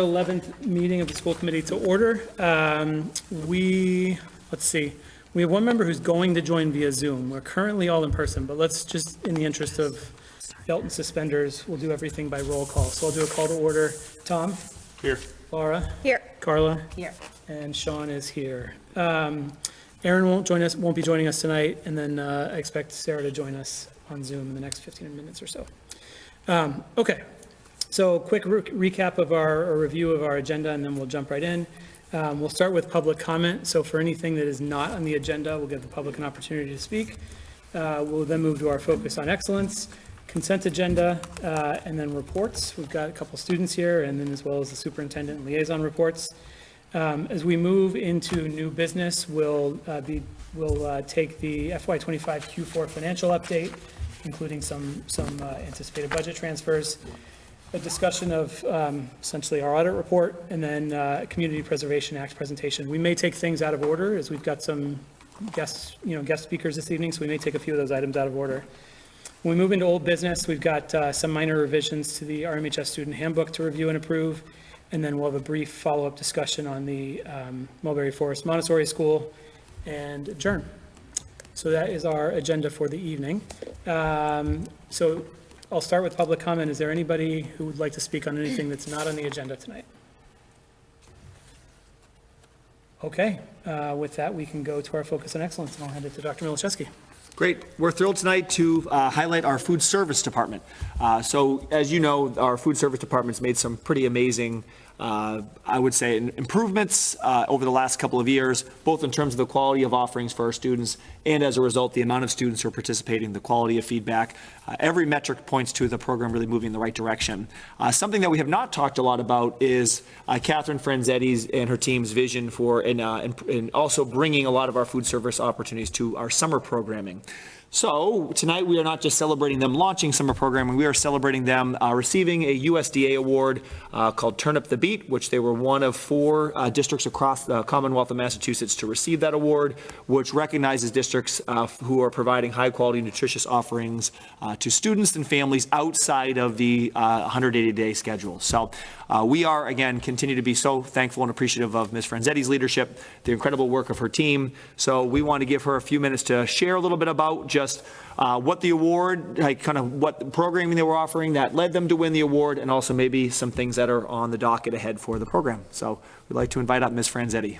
11th meeting of the school committee to order. Let's see, we have one member who's going to join via Zoom. We're currently all in person, but let's just, in the interest of belt and suspenders, we'll do everything by roll call. So I'll do a call to order. Tom? Here. Laura? Here. Carla? Here. And Sean is here. Aaron won't be joining us tonight, and then I expect Sarah to join us on Zoom in the next 15 minutes or so. Okay. So quick recap of a review of our agenda, and then we'll jump right in. We'll start with public comment. So for anything that is not on the agenda, we'll give the public an opportunity to speak. We'll then move to our focus on excellence, consent agenda, and then reports. We've got a couple students here, and then as well as the superintendent and liaison reports. As we move into new business, we'll take the FY25 Q4 financial update, including some anticipated budget transfers, a discussion of essentially our audit report, and then Community Preservation Act presentation. We may take things out of order as we've got some guest speakers this evening, so we may take a few of those items out of order. When we move into old business, we've got some minor revisions to the RMHS student handbook to review and approve, and then we'll have a brief follow-up discussion on the Mulberry Forest Montessori School and adjourn. So that is our agenda for the evening. So I'll start with public comment. Is there anybody who would like to speak on anything that's not on the agenda tonight? Okay, with that, we can go to our focus on excellence, and I'll hand it to Dr. Milichewski. Great. We're thrilled tonight to highlight our food service department. So as you know, our food service department's made some pretty amazing, I would say, improvements over the last couple of years, both in terms of the quality of offerings for our students, and as a result, the amount of students who are participating, the quality of feedback. Every metric points to the program really moving in the right direction. Something that we have not talked a lot about is Catherine Franzetti's and her team's vision for, and also bringing a lot of our food service opportunities to our summer programming. So tonight we are not just celebrating them launching summer programming, we are celebrating them receiving a USDA award called Turn Up the Beat, which they were one of 4 districts across the Commonwealth of Massachusetts to receive that award, which recognizes districts who are providing high quality nutritious offerings to students and families outside of the 180-day schedule. So we are, again, continue to be so thankful and appreciative of Ms. Franzetti's leadership, the incredible work of her team. So we want to give her a few minutes to share a little bit about just what the award, like kind of what the programming they were offering that led them to win the award, and also maybe some things that are on the docket ahead for the program. So we'd like to invite up Ms. Franzetti.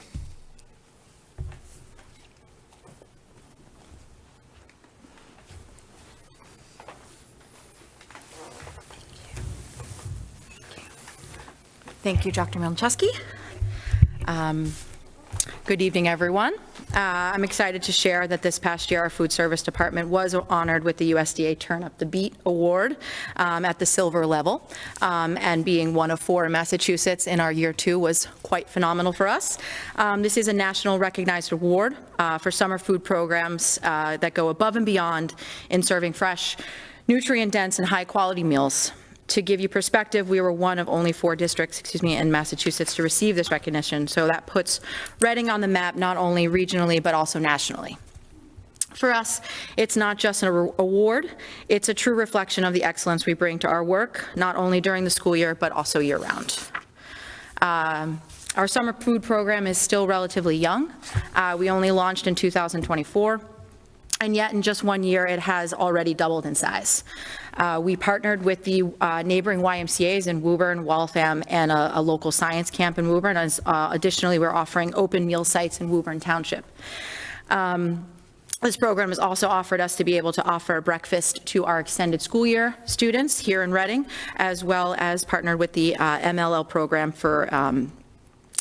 Thank you, Dr. Milichewski. Good evening, everyone. I'm excited to share that this past year our food service department was honored with the USDA Turn Up the Beat award at the silver level, and being one of 4 in Massachusetts in our year 2 was quite phenomenal for us. This is a national recognized award for summer food programs that go above and beyond in serving fresh, nutrient-dense, and high-quality meals. To give you perspective, we were one of only 4 districts, in Massachusetts to receive this recognition. So that puts Reading on the map, not only regionally, but also nationally. For us, it's not just an award, it's a true reflection of the excellence we bring to our work, not only during the school year, but also year-round. Our summer food program is still relatively young. We only launched in 2024. And yet in just 1 year, it has already doubled in size. We partnered with the neighboring YMCAs in Woburn, Waltham, and a local science camp in Woburn. As, additionally, we're offering open meal sites in Woburn Township. This program has also offered us to be able to offer breakfast to our extended school year students here in Reading, as well as partnered with the MLL program for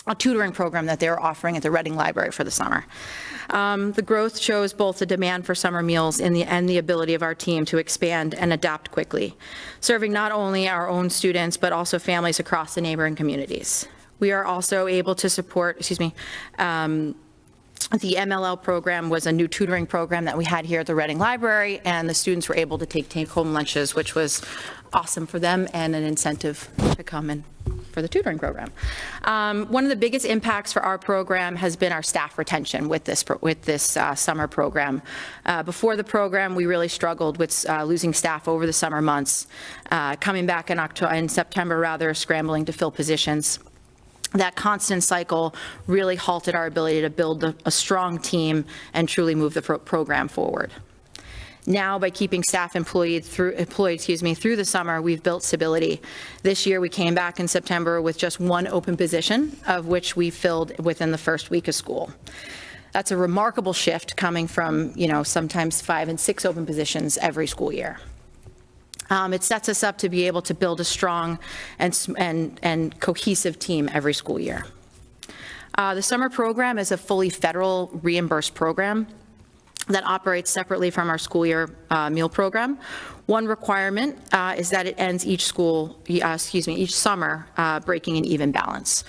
a tutoring program that they're offering at the Reading Library for the summer. The growth shows both the demand for summer meals and the ability of our team to expand and adapt quickly, serving not only our own students, but also families across the neighboring communities. We are also able to support, the MLL program was a new tutoring program that we had here at the Reading Library, and the students were able to take home lunches, which was awesome for them and an incentive to come and for the tutoring program. One of the biggest impacts for our program has been our staff retention with this summer program. Before the program, we really struggled with losing staff over the summer months, coming back in September, rather, scrambling to fill positions. That constant cycle really halted our ability to build a strong team and truly move the program forward. Now, by keeping staff employed through the summer, we've built stability. This year, we came back in September with just one open position, of which we filled within the first week of school. That's a remarkable shift coming from, sometimes 5 and 6 open positions every school year. It sets us up to be able to build a strong and cohesive team every school year. The summer program is a fully federal reimbursed program that operates separately from our school year meal program. One requirement is that it ends each summer breaking an even balance.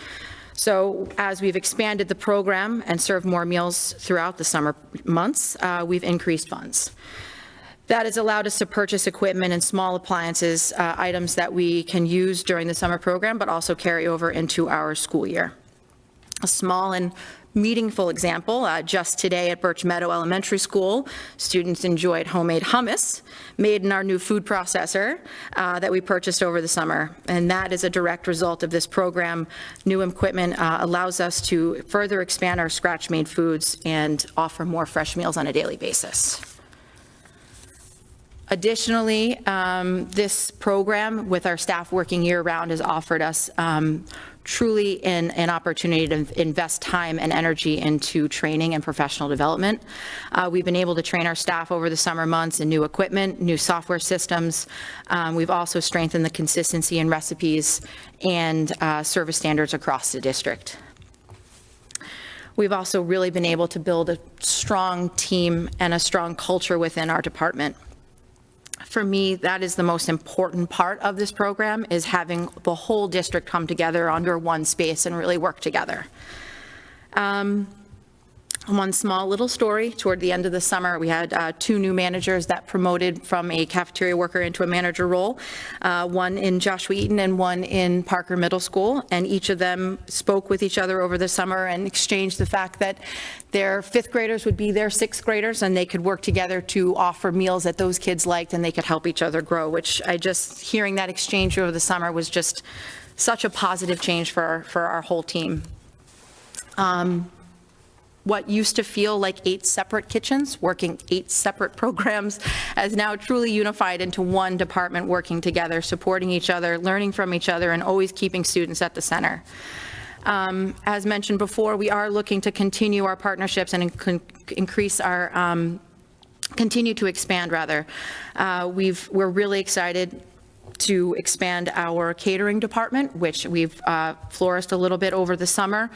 So as we've expanded the program and served more meals throughout the summer months, we've increased funds. That has allowed us to purchase equipment and small appliances, items that we can use during the summer program, but also carry over into our school year. A small and meaningful example, just today at Birch Meadow Elementary School, students enjoyed homemade hummus made in our new food processor that we purchased over the summer. And that is a direct result of this program. New equipment allows us to further expand our scratch-made foods and offer more fresh meals on a daily basis. Additionally, this program, with our staff working year-round, has offered us truly an opportunity to invest time and energy into training and professional development. We've been able to train our staff over the summer months in new equipment, new software systems. We've also strengthened the consistency in recipes and service standards across the district. We've also really been able to build a strong team and a strong culture within our department. For me, that is the most important part of this program, is having the whole district come together under one space and really work together. One small little story, toward the end of the summer, we had 2 new managers that promoted from a cafeteria worker into a manager role, one in Joshua Eaton and one in Parker Middle School, and each of them spoke with each other over the summer and exchanged the fact that their 5th graders would be their 6th graders, and they could work together to offer meals that those kids liked, and they could help each other grow, which hearing that exchange over the summer was just such a positive change for our whole team. What used to feel like 8 separate kitchens, working 8 separate programs, has now truly unified into one department working together, supporting each other, learning from each other, and always keeping students at the center. As mentioned before, we are looking to continue our partnerships and increase our, continue to expand, rather. We're really excited to expand our catering department, which we've flourished a little bit over the summer.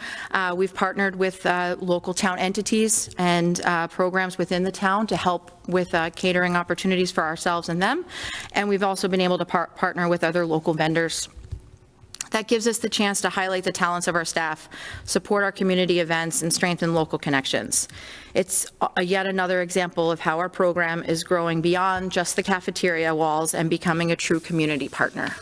We've partnered with local town entities and programs within the town to help with catering opportunities for ourselves and them. And we've also been able to partner with other local vendors. That gives us the chance to highlight the talents of our staff, support our community events, and strengthen local connections. It's yet another example of how our program is growing beyond just the cafeteria walls and becoming a true community partner.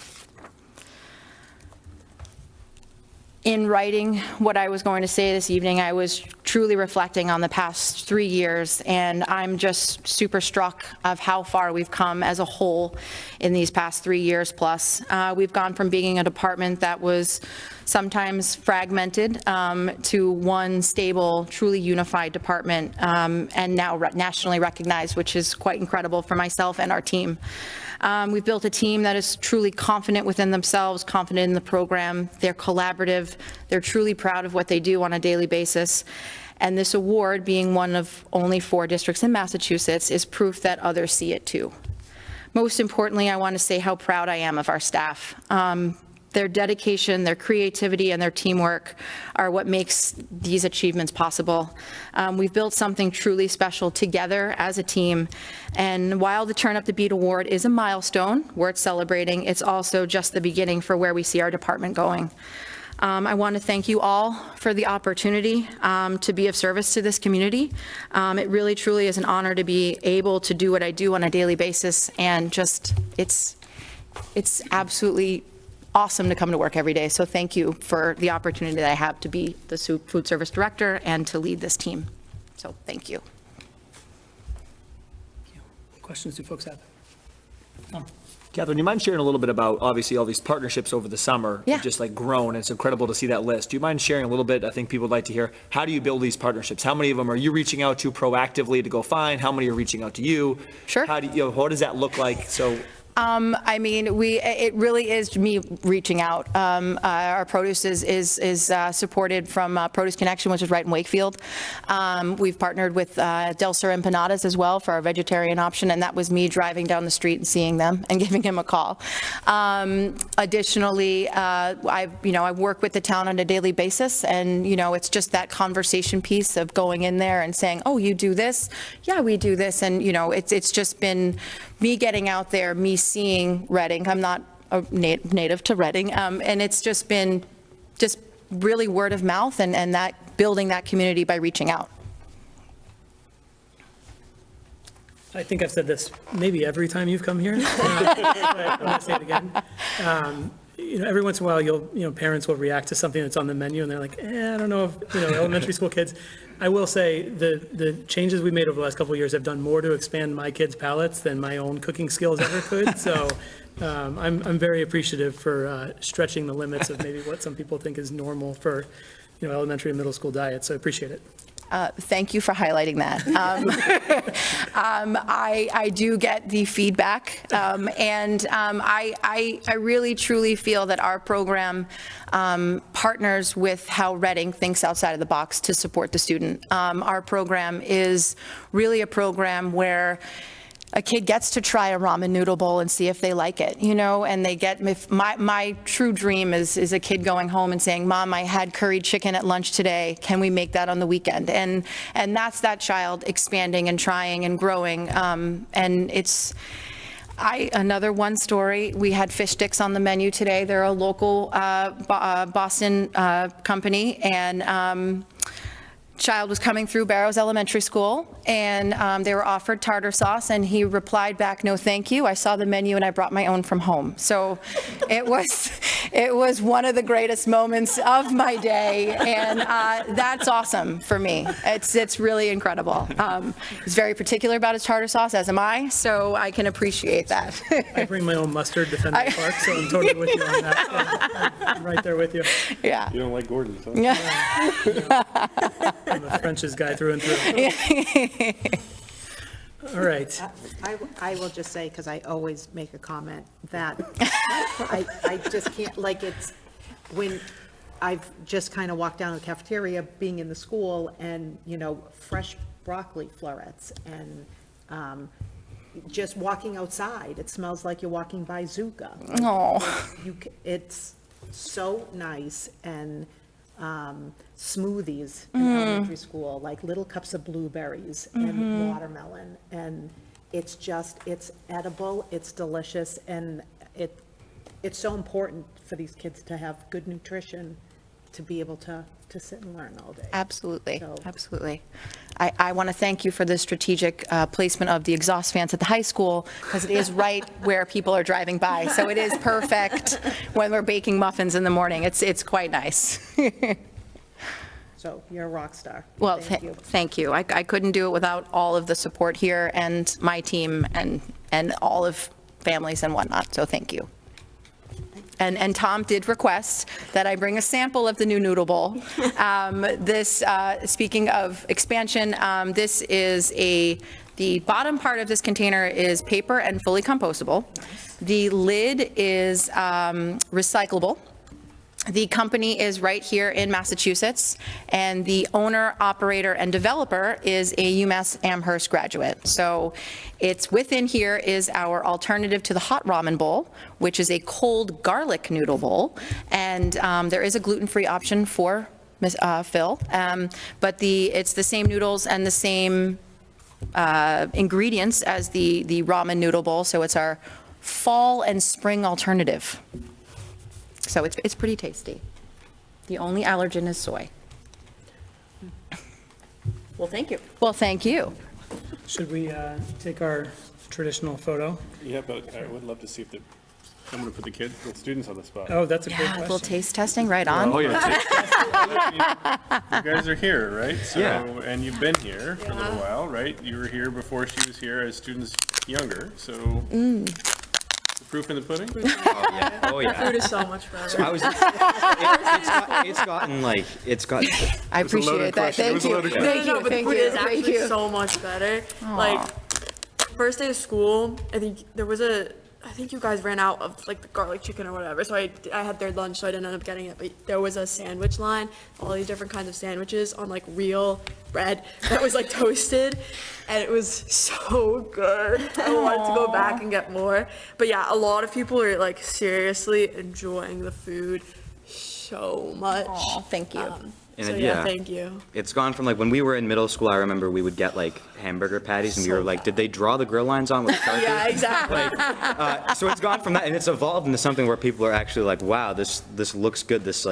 In writing what I was going to say this evening, I was truly reflecting on the past 3 years, and I'm just super struck of how far we've come as a whole in these past 3 years plus. We've gone from being a department that was sometimes fragmented to one stable, truly unified department, and now nationally recognized, which is quite incredible for myself and our team. We've built a team that is truly confident within themselves, confident in the program. They're collaborative. They're truly proud of what they do on a daily basis. And this award, being one of only 4 districts in Massachusetts, is proof that others see it too. Most importantly, I want to say how proud I am of our staff. Their dedication, their creativity, and their teamwork are what makes these achievements possible. We've built something truly special together as a team, and while the Turn Up the Beat Award is a milestone worth celebrating, it's also just the beginning for where we see our department going. I want to thank you all for the opportunity to be of service to this community. It really, truly is an honor to be able to do what I do on a daily basis, and just, it's absolutely awesome to come to work every day. So thank you for the opportunity that I have to be the food service director and to lead this team. So thank you. What questions do folks have? Catherine, you mind sharing a little bit about, obviously, all these partnerships over the summer? Yeah. Have just like grown, and it's incredible to see that list. Do you mind sharing a little bit? I think people would like to hear, how do you build these partnerships? How many of them are you reaching out to proactively to go find? How many are reaching out to you? Sure. How do you, what does that look like? So, I mean, it really is me reaching out. Our produce is supported from Produce Connection, which is right in Wakefield. We've partnered with Del Sur Empanadas as well for our vegetarian option, and that was me driving down the street and seeing them and giving him a call. Additionally, I work with the town on a daily basis, and it's just that conversation piece of going in there and saying, oh, you do this? Yeah, we do this. And it's just been me getting out there, me seeing Reading. I'm not a native to Reading, and it's just been really word of mouth and that building that community by reaching out. I think I've said this maybe every time you've come here. But I'm going to say it again. Every once in a while, parents will react to something that's on the menu, and they're like, I don't know if, elementary school kids. I will say the changes we made over the last couple of years have done more to expand my kids' palates than my own cooking skills ever could. So I'm very appreciative for stretching the limits of maybe what some people think is normal for, elementary and middle school diets. So I appreciate it. Thank you for highlighting that. I do get the feedback, and I really truly feel that our program partners with how Reading thinks outside of the box to support the student. Our program is really a program where a kid gets to try a ramen noodle bowl and see if they like it, and they get, my true dream is a kid going home and saying, Mom, I had curried chicken at lunch today. Can we make that on the weekend? And that's that child expanding and trying and growing. And it's, another one story, we had fish sticks on the menu today. They're a local Boston company, and child was coming through Barrows Elementary School, and they were offered tartar sauce, and he replied back, no thank you, I saw the menu and I brought my own from home. So it was one of the greatest moments of my day, and that's awesome for me. It's really incredible. He's very particular about his tartar sauce, as am I, so I can appreciate that. I bring my own mustard to Fenway Park, so I'm totally with you on that. I'm right there with you. Yeah. You don't like Gordon's, huh? Yeah. I'm a French's guy through and through. All right. I will just say, because I always make a comment, that I just can't, it's when I've just kind of walked down the cafeteria, being in the school, and, fresh broccoli florets, and just walking outside, it smells like you're walking by Zuka. Oh. It's so nice, and smoothies in elementary school, like little cups of blueberries and watermelon, and it's edible, it's delicious, and it's so important for these kids to have good nutrition, to be able to sit and learn all day. Absolutely, So- absolutely. I want to thank you for the strategic placement of the exhaust fans at the high school, because it is right where people are driving by. So it is perfect when we're baking muffins in the morning. It's quite nice. So you're a rock star. Well, Thank you. thank you. I couldn't do it without all of the support here and my team and all of families and whatnot, so thank you. And Tom did request that I bring a sample of the new noodle bowl. Speaking of expansion, this is the bottom part of this container is paper and fully compostable. The lid is recyclable. The company is right here in Massachusetts, and the owner, operator, and developer is a UMass Amherst graduate. So it's within here is our alternative to the hot ramen bowl, which is a cold garlic noodle bowl, and there is a gluten-free option for Phil, but it's the same noodles and the same ingredients as the ramen noodle bowl, so it's our fall and spring alternative. So it's pretty tasty. The only allergen is soy. Well, thank you. Well, thank you. Should we take our traditional photo? Yeah, but I would love to see if the I'm gonna put the students on the spot. Oh, that's a great Yeah, a little question. taste testing right on. Oh, yeah. You guys are here, right? So, and you've been here for a little while, right? You were here before she was here as students younger, so. The proof in the pudding? Oh, yeah. Food is so much better. I was, it's gotten, I appreciate that. Thank you. Thank No, you, but the thank food you, is thank actually you. so much better. Like, first day of school, I think I think you guys ran out of like the garlic chicken or whatever, so I had their lunch, so I didn't end up getting it, but there was a sandwich line, all these different kinds of sandwiches on like real bread that was like toasted, and it was so good. I wanted to go back and get more. But yeah, a lot of people are like seriously enjoying the food so much. Aw, thank you. And So it- yeah, yeah. thank you. it's gone from like, when we were in middle school, I remember we would get like hamburger patties and we were like, did they draw the grill lines on with Sharpies? Yeah, exactly. So it's gone from that, and it's evolved into something where people are actually like, wow, this looks good, this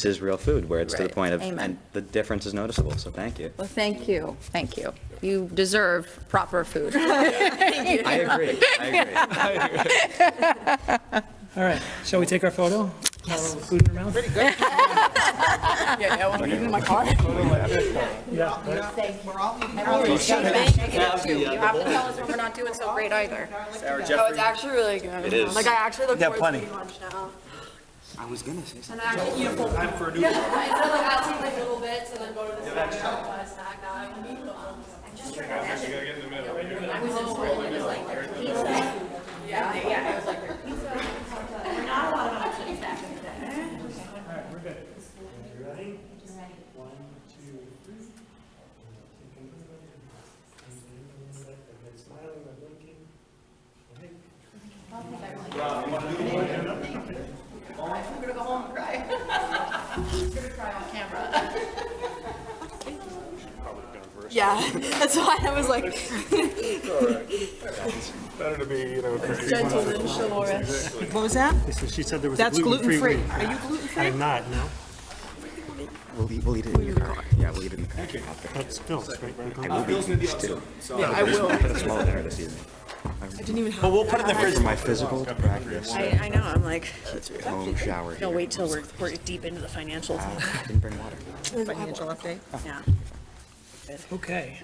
is real food, where it's to the Right. point of, Amen. and the difference is noticeable, so thank you. Well, thank you, thank you. You deserve proper food. I agree. All right, shall we take our photo? Yes. Food in our mouth? Pretty good. Yeah, when I'm in my car. Thank you. You have to tell us when we're not doing so great either. Oh, it's actually really good. It is. Like, I actually look forward to eating lunch now. I was gonna say something. And I actually eat a full time for a noodle. Instead of like, I'll take like little bits and then go to the snack shop and buy a snack, now I can eat them. Yeah, it was like their pizza. Not a lot of options back in the day. We're good. You ready? 1, 2, 3. Smiling, I'm blinking. I'm gonna go home and cry. I'm gonna cry on camera. Yeah, that's why I was like, Better to be, gentleman, chivalrous. What was that? She said there was a That's gluten-free gluten-free. week. Are you gluten-free? I'm not, no. We'll eat it in your car. Yeah, we'll eat it in the car. That's Bill's, right? Bill's gonna be on too. Yeah, I will. Put a small dinner this evening. I didn't even have. But we'll put it in the fridge. For my physical practice, I know, I'm like, home shower. No, wait till we're deep into the financials. I didn't bring water. Financial update? Yeah. Okay,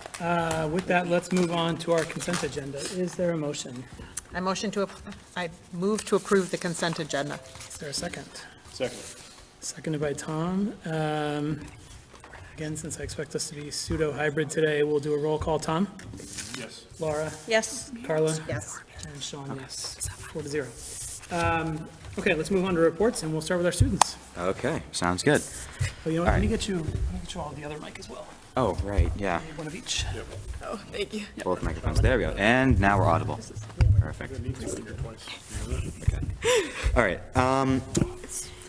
with that, let's move on to our consent agenda. Is there a motion? I move to approve the consent agenda. Is there a second? Second. Seconded by Tom. Again, since I expect us to be pseudo-hybrid today, we'll do a roll call. Tom? Yes. Laura? Yes. Carla? Yes. And Sean, yes. 4-0. Okay, let's move on to reports, and we'll start with our students. Okay, sounds good. Oh, you know what, let me get you all the other mic as well. Oh, right, yeah. One of each. oh, thank you. Both microphones. There we go. And now we're audible. Perfect. Okay. All right.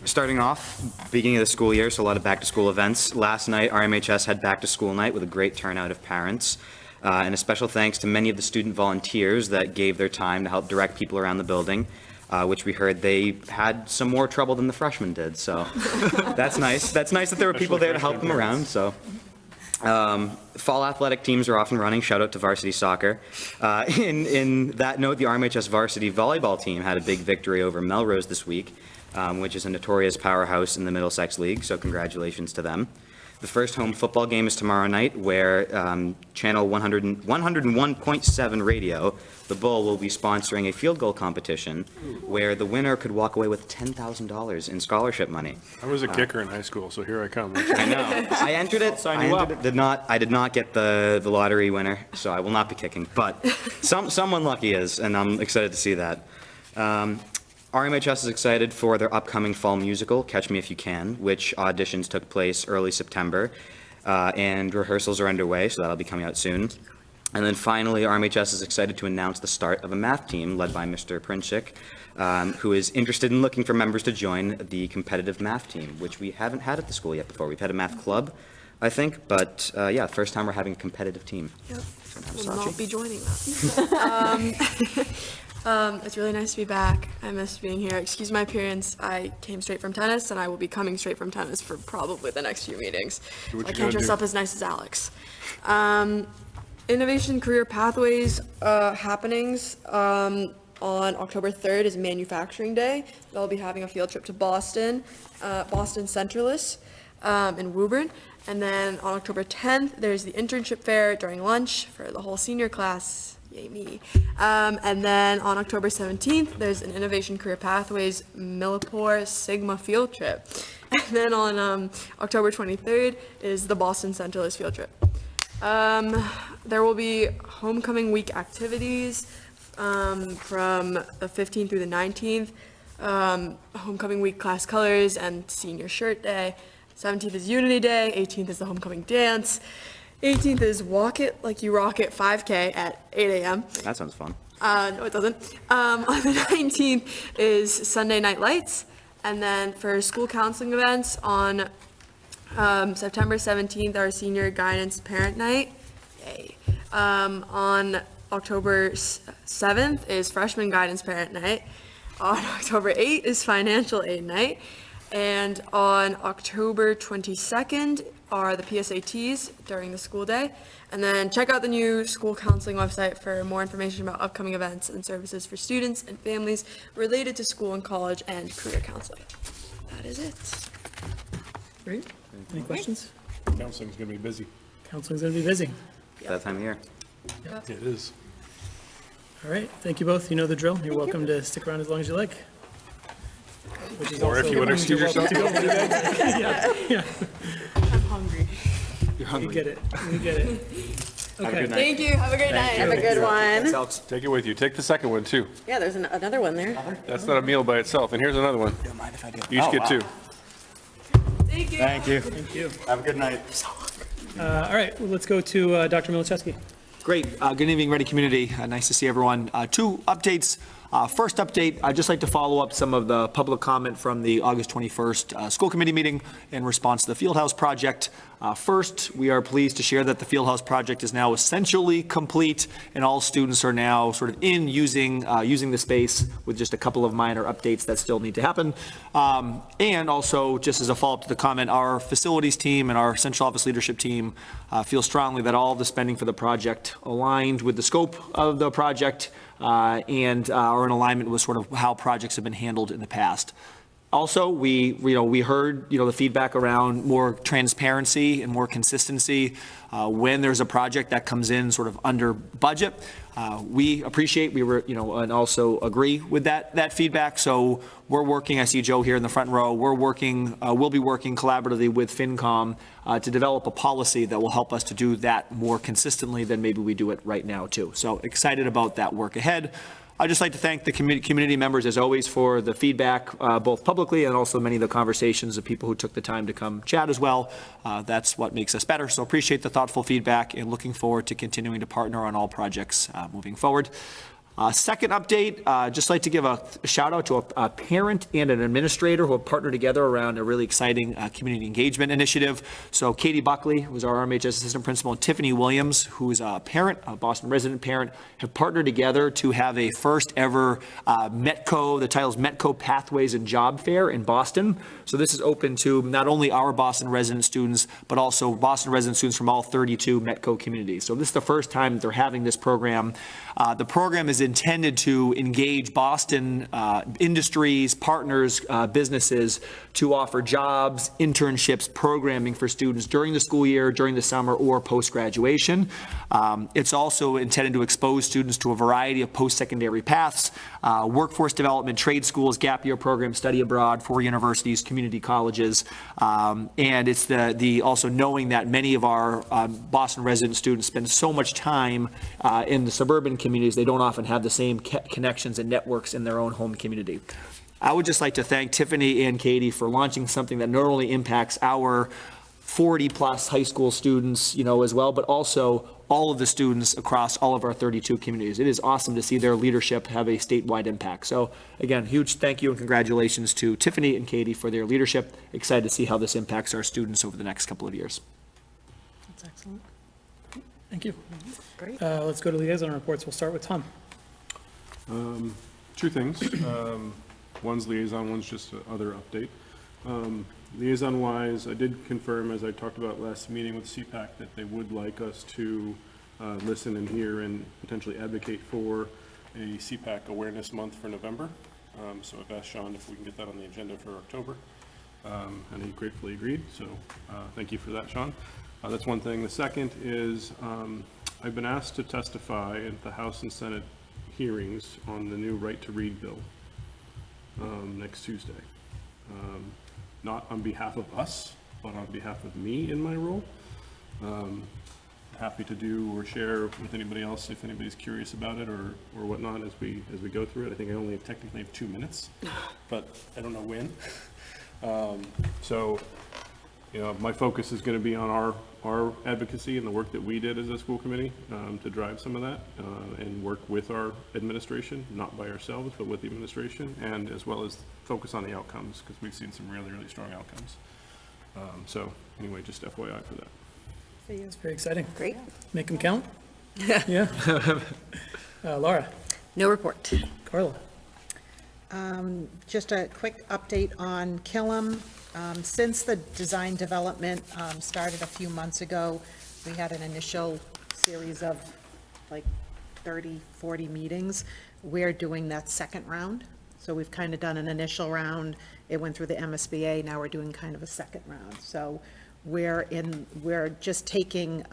Starting off, beginning of the school year, so a lot of back-to-school events. Last night, RMHS had back-to-school night with a great turnout of parents. And a special thanks to many of the student volunteers that gave their time to help direct people around the building, which we heard they had some more trouble than the freshmen did. So that's nice. That's nice that there were people there to help them around, so. Fall athletic teams are off and running. Shout out to varsity soccer. In that note, the RMHS varsity volleyball team had a big victory over Melrose this week, which is a notorious powerhouse in the Middlesex League, so congratulations to them. The first home football game is tomorrow night, where channel 101.7 radio, the Bull, will be sponsoring a field goal competition where the winner could walk away with $10,000 in scholarship money. I was a kicker in high school, so here I come. I know. I entered it. I did not get the lottery winner, so I will not be kicking. But someone lucky is, and I'm excited to see that. RMHS is excited for their upcoming fall musical, Catch Me If You Can, which auditions took place early September, and rehearsals are underway, so that'll be coming out soon. And then finally, RMHS is excited to announce the start of a math team led by Mr. Princhik, who is interested in looking for members to join the competitive math team, which we haven't had at the school yet before. We've had a math club, I think, but yeah, first time we're having a competitive team. Yep. So Will not be joining that. It's really nice to be back. I missed being here. Excuse my appearance. I came straight from tennis, and I will be coming straight from tennis for probably the next few meetings. Do what I you can't gotta dress do. up as nice as Alex. Innovation Career Pathways happenings. On on October 3rd is Manufacturing Day. They'll be having a field trip to Boston, Boston Centralis, in Woburn. And then on October 10th, there's the internship fair during lunch for the whole senior class. Yay me. And then on October 17th, there's an Innovation Career Pathways Millipore Sigma field trip. And then on October 23rd is the Boston Centralis field trip. There will be homecoming week activities from the 15th through the 19th. Homecoming week class colors and senior shirt day. 17th is Unity Day, 18th is the homecoming dance, 18th is Walk It Like You Rock It 5K at 8 a.m. That sounds fun. No, it doesn't. On the 19th is Sunday Night Lights, and then for school counseling events on September 17th, our Senior Guidance Parent Night. Yay. On October 7th is Freshman Guidance Parent Night. On October 8th is Financial Aid Night. And on October 22nd are the PSATs during the school day. And then check out the new school counseling website for more information about upcoming events and services for students and families related to school and college and career counseling. That is it. Great. Any questions? Counseling's gonna be busy. Counseling's going to be busy. That time of year. It is. All right, thank you both. You know the drill. You're welcome to stick around as long as you like. Which is Or if also you would means excuse you're welcome yourself. to go. Yeah, I'm hungry. we get it, we get it. Okay. Thank you. Have a great night. Have a good one. Take it with you. Take the second one too. Yeah, there's another one there. That's not a meal by itself. And here's another one. Don't mind if I do. You each get two. Thank you. Thank you. Thank you. Have a good night. All right, well, let's go to Dr. Milichewski. Great. Good evening, Ready Community. Nice to see everyone. Two updates. First update, I'd just like to follow up some of the public comment from the August 21st school committee meeting in response to the Fieldhouse project. First, we are pleased to share that the Fieldhouse project is now essentially complete, and all students are now sort of in using the space with just a couple of minor updates that still need to happen. And also, just as a follow-up to the comment, our facilities team and our central office leadership team feel strongly that all the spending for the project aligned with the scope of the project and are in alignment with sort of how projects have been handled in the past. Also, we heard, the feedback around more transparency and more consistency when there's a project that comes in sort of under budget. We appreciate, and also agree with that feedback. So we're working, I see Joe here in the front row, we'll be working collaboratively with FinCom to develop a policy that will help us to do that more consistently than maybe we do it right now too. So excited about that work ahead. I'd just like to thank the community members, as always, for the feedback, both publicly and also many of the conversations of people who took the time to come chat as well. That's what makes us better. So appreciate the thoughtful feedback and looking forward to continuing to partner on all projects moving forward. Second update, just like to give a shout out to a parent and an administrator who have partnered together around a really exciting community engagement initiative. So Katie Buckley, who's our RMHS assistant principal, and Tiffany Williams, who is a parent, a Boston resident parent, have partnered together to have a first ever Metco, the title is Metco Pathways and Job Fair in Boston. So this is open to not only our Boston resident students, but also Boston resident students from all 32 Metco communities. So this is the first time that they're having this program. The program is intended to engage Boston industries, partners, businesses to offer jobs, internships, programming for students during the school year, during the summer, or post-graduation. It's also intended to expose students to a variety of post-secondary paths, workforce development, trade schools, gap year programs, study abroad, for universities, community colleges. And it's also knowing that many of our Boston resident students spend so much time in the suburban communities, they don't often have the same connections and networks in their own home community. I would just like to thank Tiffany and Katie for launching something that not only impacts our 40-plus high school students, as well, but also all of the students across all of our 32 communities. It is awesome to see their leadership have a statewide impact. So again, huge thank you and congratulations to Tiffany and Katie for their leadership. Excited to see how this impacts our students over the next couple of years. That's excellent. Thank you. Great. Let's go to liaison reports. We'll start with Tom. Two things. One's liaison, one's just other update. Liaison-wise, I did confirm, as I talked about last meeting with CPAC, that they would like us to listen and hear and potentially advocate for a CPAC Awareness Month for November. So I've asked Sean if we can get that on the agenda for October. And he gratefully agreed, so thank you for that, Sean. That's one thing. The second is I've been asked to testify at the House and Senate hearings on the new Right to Read bill next Tuesday. Not on behalf of us, but on behalf of me in my role. Happy to do or share with anybody else if anybody's curious about it or whatnot as we go through it. I think I only technically have 2 minutes, but I don't know when. So, you know, my focus is going to be on our advocacy and the work that we did as a school committee to drive some of that and work with our administration, not by ourselves, but with the administration, and as well as focus on the outcomes because we've seen some really, really strong outcomes. So anyway, just FYI for that. It's very exciting. Great. Make them count? Yeah. Laura? No report. Carla? Just a quick update on Killam. Since the design development started a few months ago, we had an initial series of like 30, 40 meetings. We're doing that second round. So we've kind of done an initial round. It went through the MSBA. Now we're doing kind of a second round. So we're just taking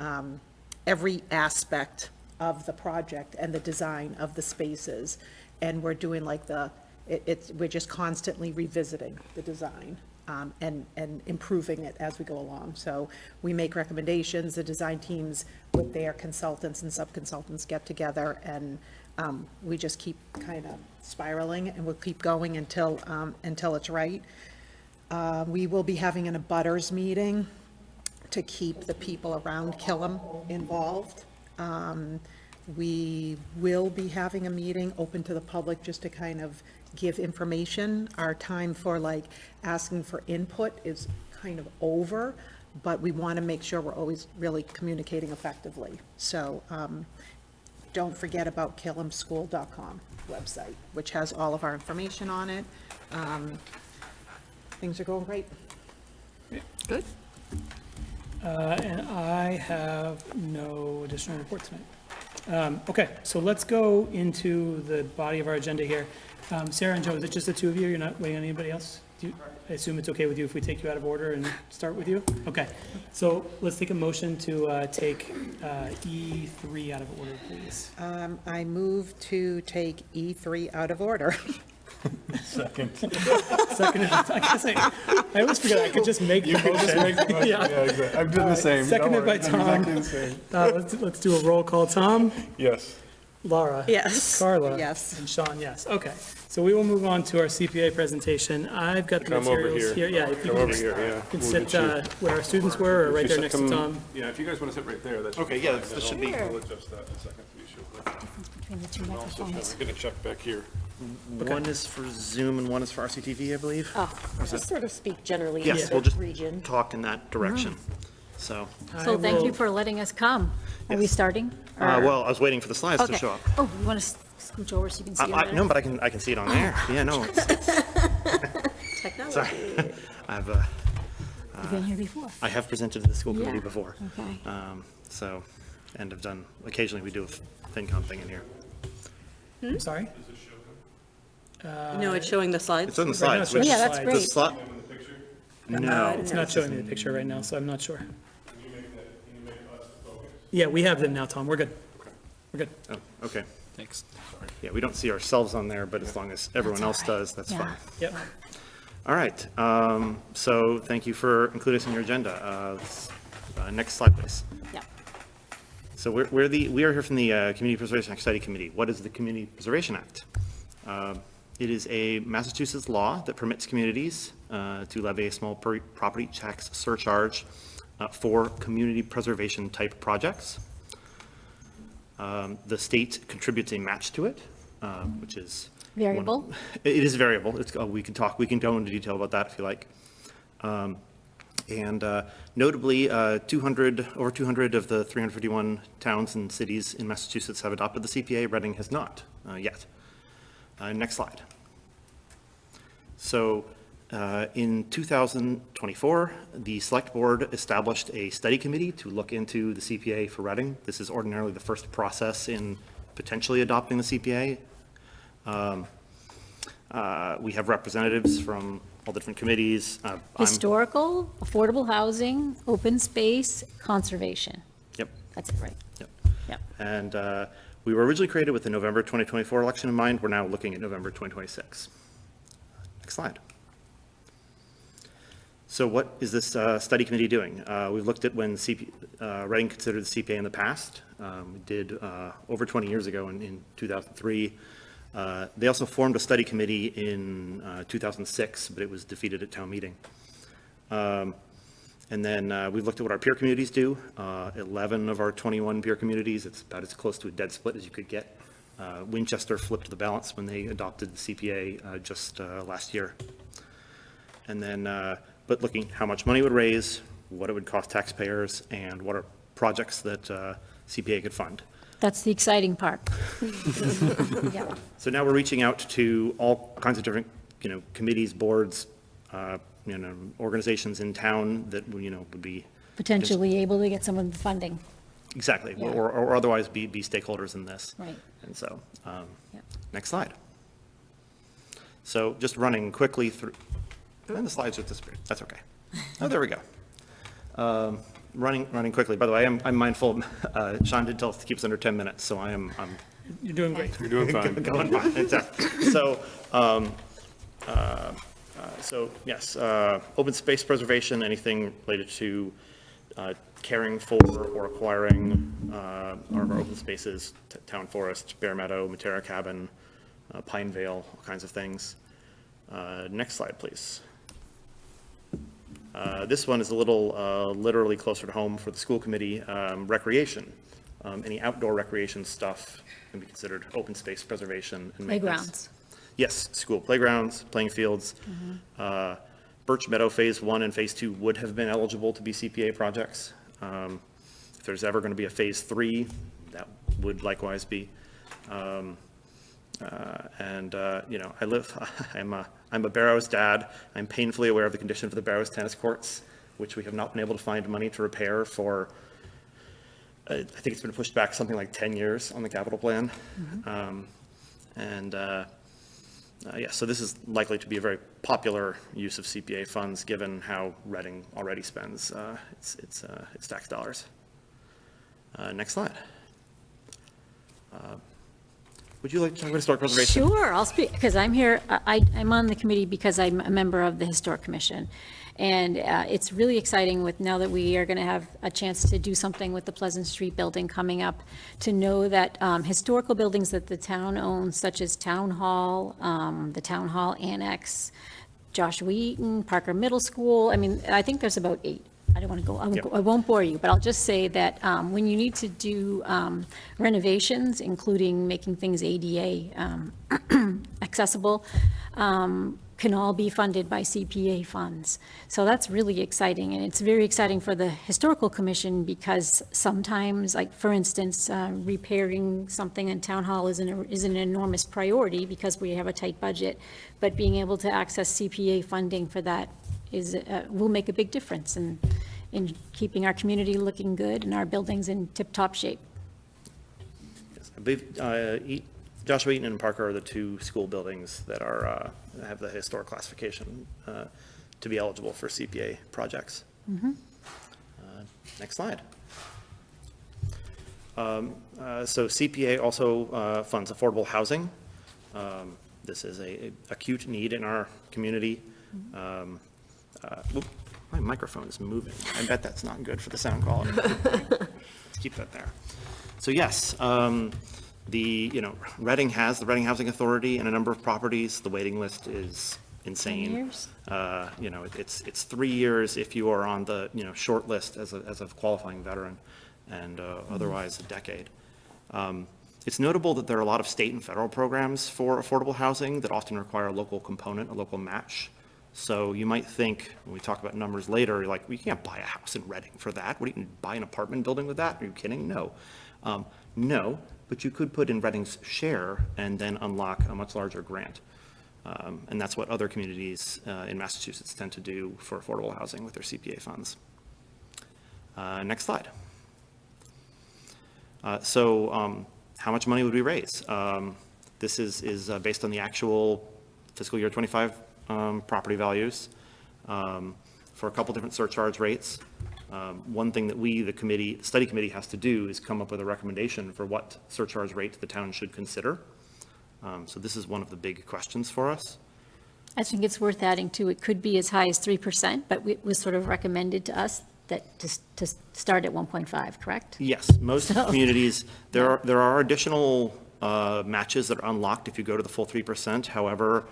every aspect of the project and the design of the spaces. And we're doing like we're just constantly revisiting the design and improving it as we go along. So we make recommendations, the design teams with their consultants and sub-consultants get together, and we just keep kind of spiraling, and we'll keep going until it's right. We will be having an abutters meeting to keep the people around Killam involved. We will be having a meeting open to the public just to kind of give information. Our time for like asking for input is kind of over, but we want to make sure we're always really communicating effectively. So don't forget about killamschool.com website, which has all of our information on it. Things are going great. Good. And I have no additional report tonight. Okay, so let's go into the body of our agenda here. Sarah and Joe, is it just the two of you? You're not waiting on anybody else? I assume it's okay with you if we take you out of order and start with you? Okay, so let's take a motion to take E3 out of order, please. I move to take E3 out of order. Second. Second, I guess I always forget I could just make the motion. Yeah, exactly. I'm doing the same. Seconded by Tom. Let's do a roll call. Tom? Yes. Laura? Yes. Carla? Yes. And Sean, yes. Okay, so we will move on to our CPA presentation. I've got the Come over materials here. here. Yeah, if you Come can over just, here, yeah. you can We'll sit get you- where our students were, or right there next to Come- Tom. Yeah, if you guys want to sit right there, that's. Okay, yeah, that should be. I'll adjust that in a second for you, sure. Between the two And also, microphones. we're gonna check back here. One is for Zoom and one is for RCTV, I believe. Oh, just sort of speak generally in Yes, the we'll just region. talk in that direction. So, So thank you will- for letting us come. Are we starting? Or- well, I was waiting for the slides to Okay. show up. Oh, you want to scooch over so you can see it? No, but I can see it on there. Yeah, no, Technology. sorry. You've been here before. I have presented to the school committee Yeah. before. Okay. So, and have done, occasionally we do a FinCom thing in here. I'm sorry? No, it's showing the slides. It's on the Right now slides. it's which- Yeah, that's slides. The great. slot? No. It's not showing me the picture right now, so I'm not sure. Yeah, we have them now, Tom. We're good. We're good. Oh, okay. Thanks. Yeah, we don't see ourselves on there, but as long as everyone else That's all right. does, that's Yeah. fine. Yep. All right, so thank you for including us in your agenda. Next slide, please. Yeah. So we are here from the Community Preservation Act Study Committee. What is the Community Preservation Act? It is a Massachusetts law that permits communities to levy a small property tax surcharge for community preservation type projects. The state contributes a match to it, which is Variable? It is variable. We can go into detail about that if you like. And notably, over 200 of the 351 towns and cities in Massachusetts have adopted the CPA. Reading has not yet. Next slide. So in 2024, the Select Board established a study committee to look into the CPA for Reading. This is ordinarily the first process in potentially adopting the CPA. We have representatives from all the different committees. Historical, affordable housing, open space, conservation. Yep, That's it, right? yep. Yep. And we were originally created with the November 2024 election in mind. We're now looking at November 2026. Next slide. So what is this study committee doing? We've looked at when Reading considered the CPA in the past. We did over 20 years ago in 2003. They also formed a study committee in 2006, but it was defeated at town meeting. And then we've looked at what our peer communities do. 11 of our 21 peer communities, it's about as close to a dead split as you could get. Winchester flipped the balance when they adopted the CPA just last year. And then, but looking how much money it would raise, what it would cost taxpayers, and what are projects that CPA could fund. That's the exciting part. Yeah. So now we're reaching out to all kinds of different, committees, boards, organizations in town that, would be. Potentially able to get some of the funding. Exactly, Yeah. or otherwise be stakeholders in this. Right. And so, Yep. next slide. So just running quickly through, and the slides just disappeared, that's okay. Oh, there we go. Running quickly, by the way, I'm mindful, Sean did tell us to keep us under 10 minutes, so I'm You're doing great. You're doing fine. going fine. Exactly. So yes, open space preservation, anything related to caring for or acquiring our open spaces, town forest, Bear Meadow, Matera Cabin, Pine Vale, all kinds of things. Next slide, please. This one is a little literally closer to home for the school committee. Recreation, any outdoor recreation stuff can be considered open space preservation and maintenance. Playgrounds. Yes, school playgrounds, playing fields. Birch Meadow Phase 1 and Phase 2 would have been eligible to be CPA projects. If there's ever going to be a Phase 3, that would likewise be. I'm a Barrows dad. I'm painfully aware of the condition of the Barrows tennis courts, which we have not been able to find money to repair for, I think it's been pushed back something like 10 years on the capital plan. So this is likely to be a very popular use of CPA funds, given how Reading already spends its tax dollars. Next slide. Would you like to talk about historic preservation? Sure, I'll speak, because I'm here, I'm on the committee because I'm a member of the Historic Commission. And it's really exciting now that we are going to have a chance to do something with the Pleasant Street building coming up, to know that historical buildings that the town owns, such as Town Hall, the Town Hall Annex, Joshua Eaton, Parker Middle School, I think there's about 8. I don't want to go, I won't bore you, but I'll just say that when you need to do renovations, including making things ADA accessible, can all be funded by CPA funds. So that's really exciting, and it's very exciting for the Historical Commission, because sometimes, like for instance, repairing something in Town Hall is an enormous priority because we have a tight budget, but being able to access CPA funding for that will make a big difference in keeping our community looking good and our buildings in tip-top shape. Yes, I believe Joshua Eaton and Parker are the 2 school buildings that have the historic classification to be eligible for CPA projects. Next slide. So CPA also funds affordable housing. This is a acute need in our community. My microphone is moving. I bet that's not good for the sound quality. Let's keep that there. So yes, Reading has the Reading Housing Authority and a number of properties. The waiting list is insane. 10 years? It's 3 years if you are on the short list as a qualifying veteran, and otherwise a decade. It's notable that there are a lot of state and federal programs for affordable housing that often require a local component, a local match. So you might think, when we talk about numbers later, like, we can't buy a house in Reading for that. What, you can buy an apartment building with that? Are you kidding? No. No, but you could put in Reading's share and then unlock a much larger grant. And that's what other communities in Massachusetts tend to do for affordable housing with their CPA funds. Next slide. How much money would we raise? This is based on the actual fiscal year '25 property values for a couple different surcharge rates. One thing that the study committee has to do is come up with a recommendation for what surcharge rate the town should consider. So this is one of the big questions for us. I think it's worth adding too, it could be as high as 3%, but it was sort of recommended to us that to start at 1.5, correct? Yes, most communities, there are additional matches that are unlocked if you go to the full 3%. However,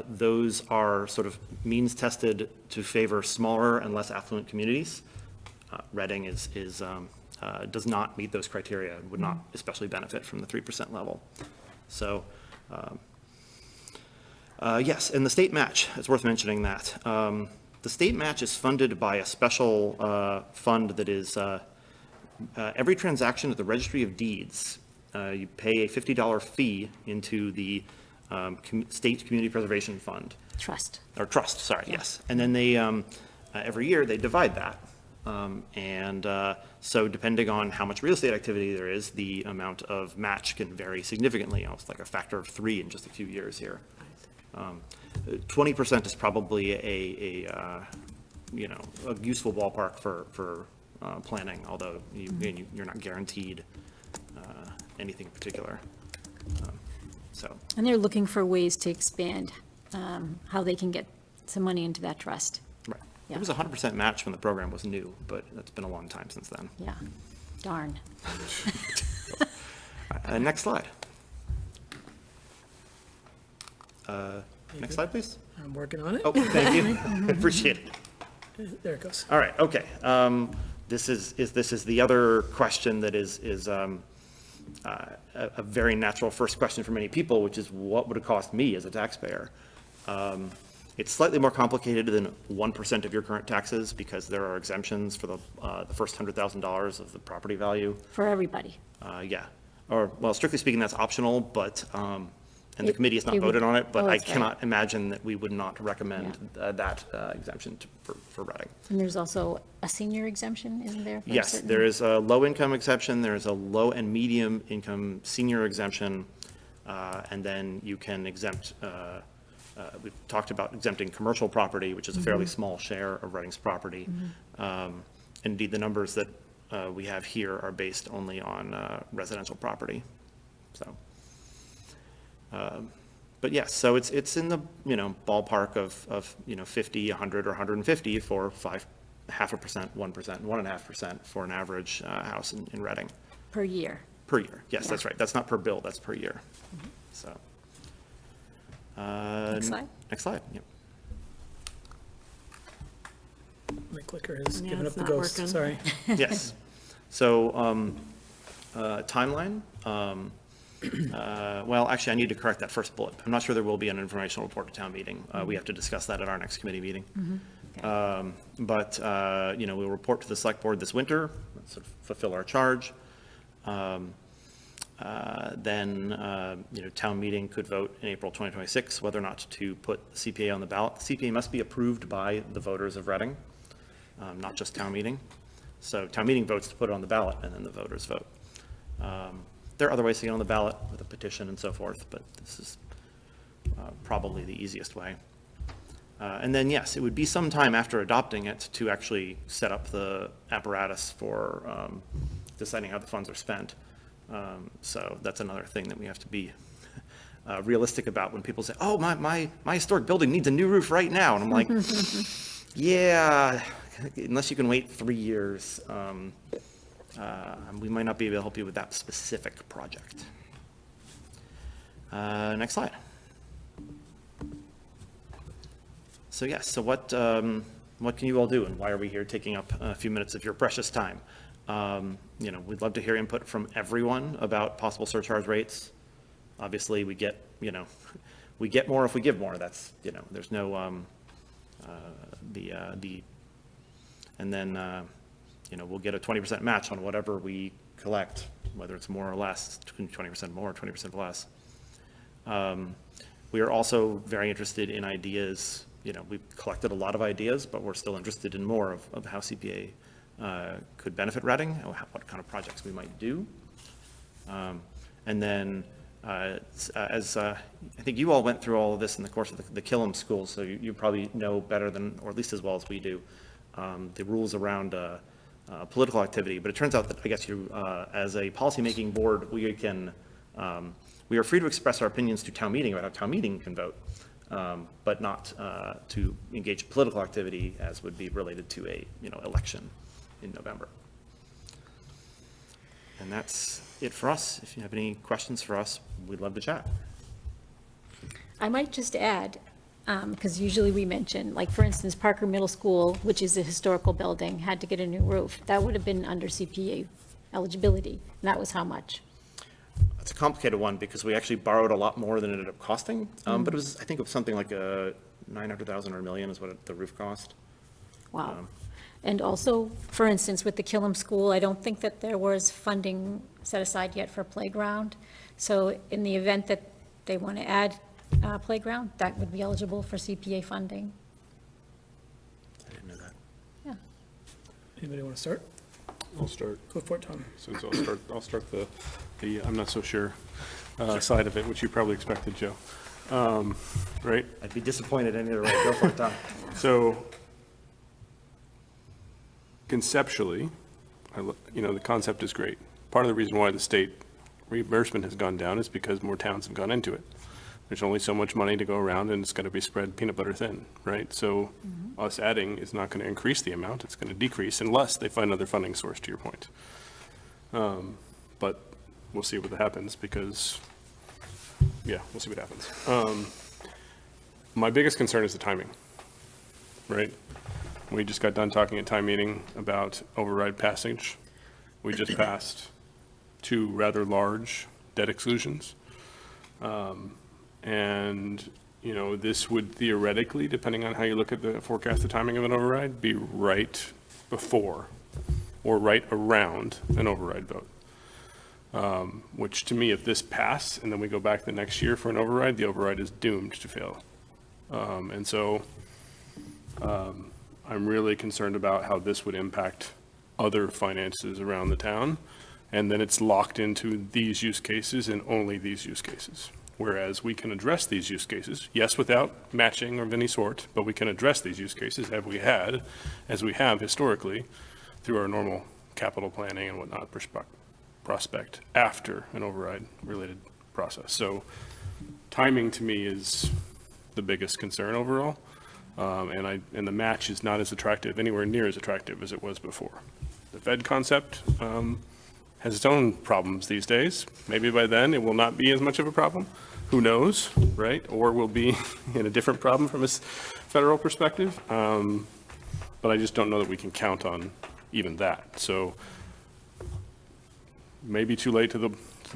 those are sort of means tested to favor smaller and less affluent communities. Reading does not meet those criteria and would not especially benefit from the 3% level. So, yes, and the state match, it's worth mentioning that. The state match is funded by a special fund that is every transaction at the Registry of Deeds. You pay a $50 fee into the State Community Preservation Fund. Trust. Or trust, sorry, yes. And then they, every year, they divide that. So depending on how much real estate activity there is, the amount of match can vary significantly, almost like a factor of 3 in just a few years here. 20% is probably a useful ballpark for planning, although you're not guaranteed anything in particular. And they're looking for ways to expand how they can get some money into that trust. Right. Yeah. It was 100% match when the program was new, but that's been a long time since then. Yeah, darn. Next slide. Next slide, please. I'm working on it. Oh, thank you. Appreciate it. There it goes. All right, okay. This is the other question that is a very natural first question for many people, which is what would it cost me as a taxpayer? It's slightly more complicated than 1% of your current taxes because there are exemptions for the first $100,000 of the property value. For everybody. Yeah, or, well, strictly speaking, that's optional, but, and the committee has not voted on it, but I cannot imagine that we would not recommend that exemption for Reading. And there's also a senior exemption, isn't there? for a Yes, certain- there is a low-income exemption, there is a low and medium-income senior exemption, and then you can exempt, we've talked about exempting commercial property, which is a fairly small share of Reading's property. Indeed, the numbers that we have here are based only on residential property, so. But yes, so it's in the, ballpark of 50, 100, or 150 for 0.5%, 1%, 1.5% for an average house in Reading. Per year. Per year, yes, that's right. That's not per bill, that's per year. So. Next slide. Next slide, yep. My clicker has Yeah, given up it's the not ghost, working. sorry. Yes. So, timeline. Well, actually, I need to correct that first bullet. I'm not sure there will be an informational report to town meeting. We have to discuss that at our next committee meeting. But, we'll report to the select board this winter, sort of fulfill our charge. Then, town meeting could vote in April 2026 whether or not to put the CPA on the ballot. The CPA must be approved by the voters of Reading, not just town meeting. So town meeting votes to put it on the ballot, and then the voters vote. There are other ways to get on the ballot with a petition and so forth, but this is probably the easiest way. And then, yes, it would be some time after adopting it to actually set up the apparatus for deciding how the funds are spent. So that's another thing that we have to be realistic about when people say, oh, my historic building needs a new roof right now. And I'm like, yeah, unless you can wait 3 years, we might not be able to help you with that specific project. Next slide. So yes, so what can you all do, and why are we here taking up a few minutes of your precious time? We'd love to hear input from everyone about possible surcharge rates. Obviously, we get more if we give more. That's, there's no, and then, we'll get a 20% match on whatever we collect, whether it's more or less, 20% more, 20% less. We are also very interested in ideas. We've collected a lot of ideas, but we're still interested in more of how CPA could benefit Reading, what kind of projects we might do. And then As I think you all went through all of this in the course of the Killam School, so you probably know better than, or at least as well as we do, the rules around political activity. But it turns out that, I guess you, as a policymaking board, we are free to express our opinions to town meeting about how town meeting can vote, but not to engage in political activity as would be related to a, election in November. And that's it for us. If you have any questions for us, we'd love to chat. I might just add, because usually we mention, like, for instance, Parker Middle School, which is a historical building, had to get a new roof. That would have been under CPA eligibility, and that was how much? It's a complicated one because we actually borrowed a lot more than it ended up costing. But it was, I think it was something like a 900,000 or $1 million is what the roof cost. Wow. And also, for instance, with the Killam School, I don't think that there was funding set aside yet for playground. So in the event that they want to add playground, that would be eligible for CPA funding. I didn't know that. Yeah. Anybody want to start? I'll start. Go for it, Tom. Since I'll start the I'm not so sure side of it, which you probably expected, Joe. Right? I'd be disappointed either way. Go for it, Tom. So conceptually, the concept is great. Part of the reason why the state reimbursement has gone down is because more towns have gone into it. There's only so much money to go around, and it's got to be spread peanut butter thin, right? So us adding is not going to increase the amount. It's going to decrease unless they find another funding source, to your point. But we'll see what happens because, yeah, we'll see what happens. My biggest concern is the timing, right? We just got done talking at time meeting about override passage. We just passed 2 rather large debt exclusions. And, this would theoretically, depending on how you look at the forecasted timing of an override, be right before or right around an override vote. Which to me, if this passed and then we go back the next year for an override, the override is doomed to fail. And so I'm really concerned about how this would impact other finances around the town. And then it's locked into these use cases and only these use cases. Whereas we can address these use cases, yes, without matching of any sort, but we can address these use cases as we have historically, through our normal capital planning and whatnot prospect after an override related process. So timing to me is the biggest concern overall. And the match is not as attractive, anywhere near as attractive as it was before. The Fed concept has its own problems these days. Maybe by then it will not be as much of a problem. Who knows, right? Or will be in a different problem from a federal perspective. But I just don't know that we can count on even that. So maybe too late to the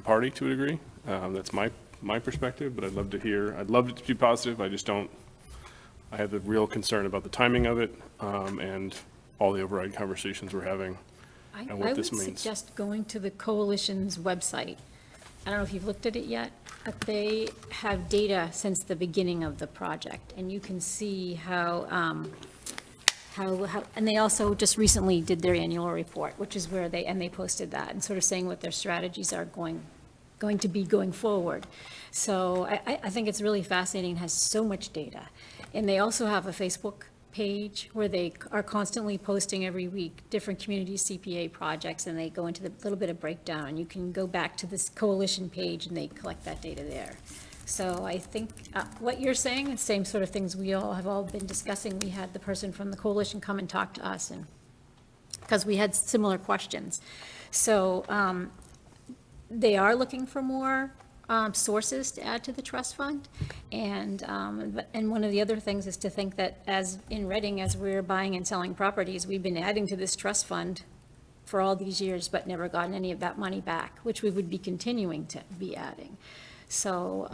party to a degree. That's my perspective, but I'd love it to be positive. I have a real concern about the timing of it and all the override conversations we're having and what this means. I would suggest going to the coalition's website. I don't know if you've looked at it yet, but they have data since the beginning of the project, and you can see how, and they also just recently did their annual report, which is where they posted that and sort of saying what their strategies are going to be going forward. So I think it's really fascinating, it has so much data. And they also have a Facebook page where they are constantly posting every week different community CPA projects, and they go into the little bit of breakdown. You can go back to this coalition page and they collect that data there. So I think what you're saying, the same sort of things we all have been discussing. We had the person from the coalition come and talk to us, and because we had similar questions. So they are looking for more sources to add to the trust fund. And one of the other things is to think that as in Reading, as we're buying and selling properties, we've been adding to this trust fund for all these years, but never gotten any of that money back, which we would be continuing to be adding. So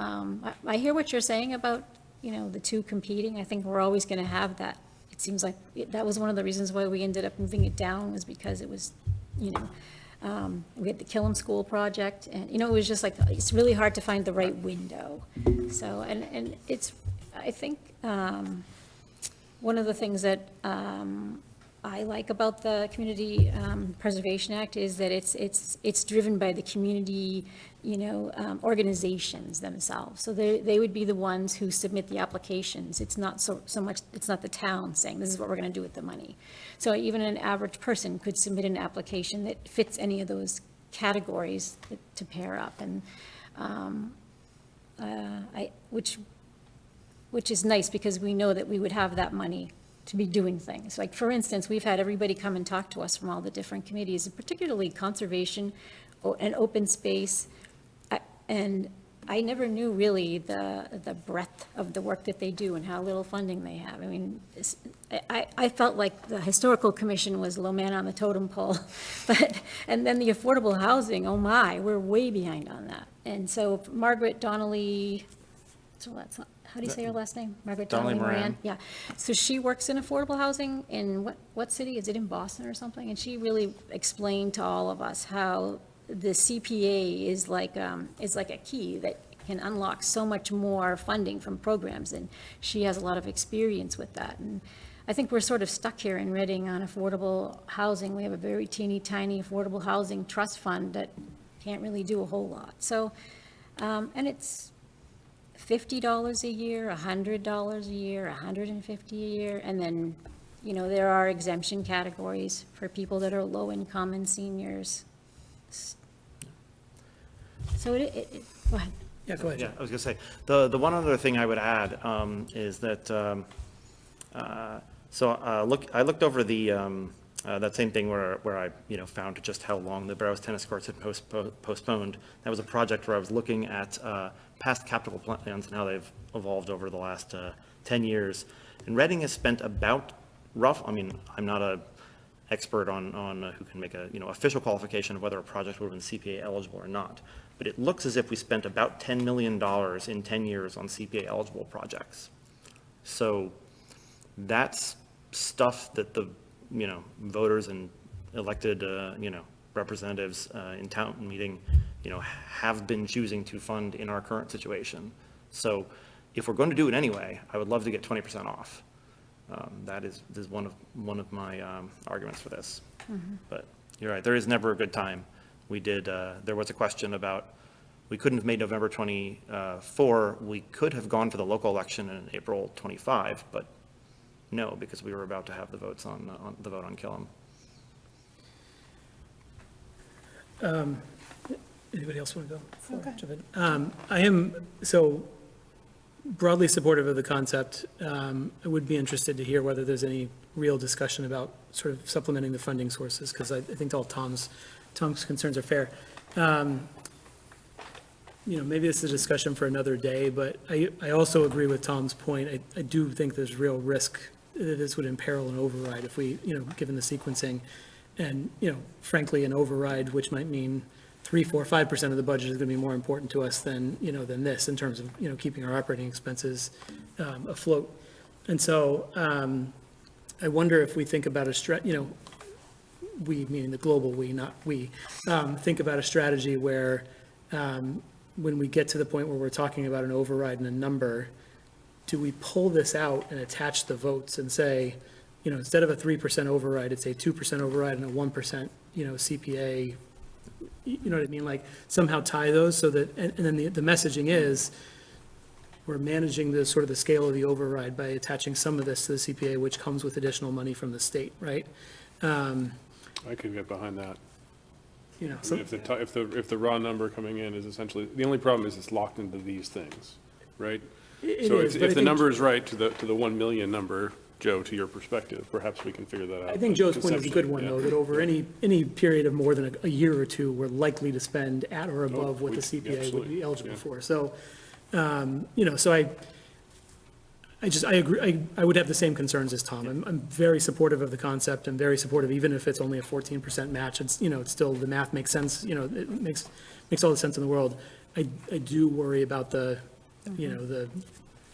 I hear what you're saying about, the two competing. I think we're always going to have that. It seems like that was one of the reasons why we ended up moving it down, was because it was, we had the Killam School project, and, it was just like, it's really hard to find the right window. So, and it's, I think, one of the things that I like about the Community Preservation Act is that it's driven by the community, organizations themselves. So they would be the ones who submit the applications. It's not so much, it's not the town saying, this is what we're going to do with the money. So even an average person could submit an application that fits any of those categories to pair up. And which is nice, because we know that we would have that money to be doing things. Like, for instance, we've had everybody come and talk to us from all the different committees, and particularly conservation and open space. And I never knew really the breadth of the work that they do and how little funding they have. I mean, I felt like the Historical Commission was low man on the totem pole, and then the affordable housing, oh my, we're way behind on that. And so Margaret Donnelly, so that's not, how do you say her last name? Margaret Donnelly Moran? Yeah. So she works in affordable housing in what city? Is it in Boston or something? And she really explained to all of us how the CPA is like a key that can unlock so much more funding from programs, and she has a lot of experience with that. And I think we're sort of stuck here in Reading on affordable housing. We have a very teeny tiny affordable housing trust fund that can't really do a whole lot. So, and it's $50 a year, $100 a year, $150 a year, and then, there are exemption categories for people that are low income and seniors. So go ahead. Yeah, go ahead. Yeah, I was going to say, the one other thing I would add is that, I looked over that same thing where I, found just how long the Barrows tennis courts had postponed. That was a project where I was looking at past capital plans and how they've evolved over the last 10 years. And Reading has spent about I'm not a expert on who can make a, official qualification of whether a project would have been CPA eligible or not. But it looks as if we spent about $10 million in 10 years on CPA eligible projects. So that's stuff that the, voters and elected, representatives in town meeting, have been choosing to fund in our current situation. So if we're going to do it anyway, I would love to get 20% off. That is one of my arguments for this. Mm-hmm. But you're right, there is never a good time. There was a question about, we couldn't have made November 24, we could have gone for the local election in April 25, but no, because we were about to have the votes on the vote on Killam. Anybody else want to go? Okay. I am so broadly supportive of the concept. I would be interested to hear whether there's any real discussion about sort of supplementing the funding sources, because I think all Tom's concerns are fair. Maybe this is a discussion for another day, but I also agree with Tom's point. I do think there's real risk that this would imperil an override if we, given the sequencing. And, frankly, an override, which might mean 3, 4, 5% of the budget is going to be more important to us than this in terms of, keeping our operating expenses afloat. And so I wonder if we think about we, meaning the global we, not we, think about a strategy where when we get to the point where we're talking about an override and a number, do we pull this out and attach the votes and say, instead of a 3% override, it's a 2% override and a 1%, CPA, you know what I mean? Like somehow tie those so that, and then the messaging is, we're managing the sort of the scale of the override by attaching some of this to the CPA, which comes with additional money from the state, right? I could get behind that. So If the raw number coming in is essentially, the only problem is it's locked into these things, right? it So is, but I if the think- number is right to the 1 million number, Joe, to your perspective, perhaps we can figure that out. I think Joe's point is a good one, though, that over any period of more than a year or two, we're likely to spend at or above what the CPA would absolutely, be eligible yeah. for. So, so I agree, I would have the same concerns as Tom. I'm very supportive of the concept. I'm very supportive, even if it's only a 14% match, it's still, the math makes sense, it makes all the sense in the world. I do worry about the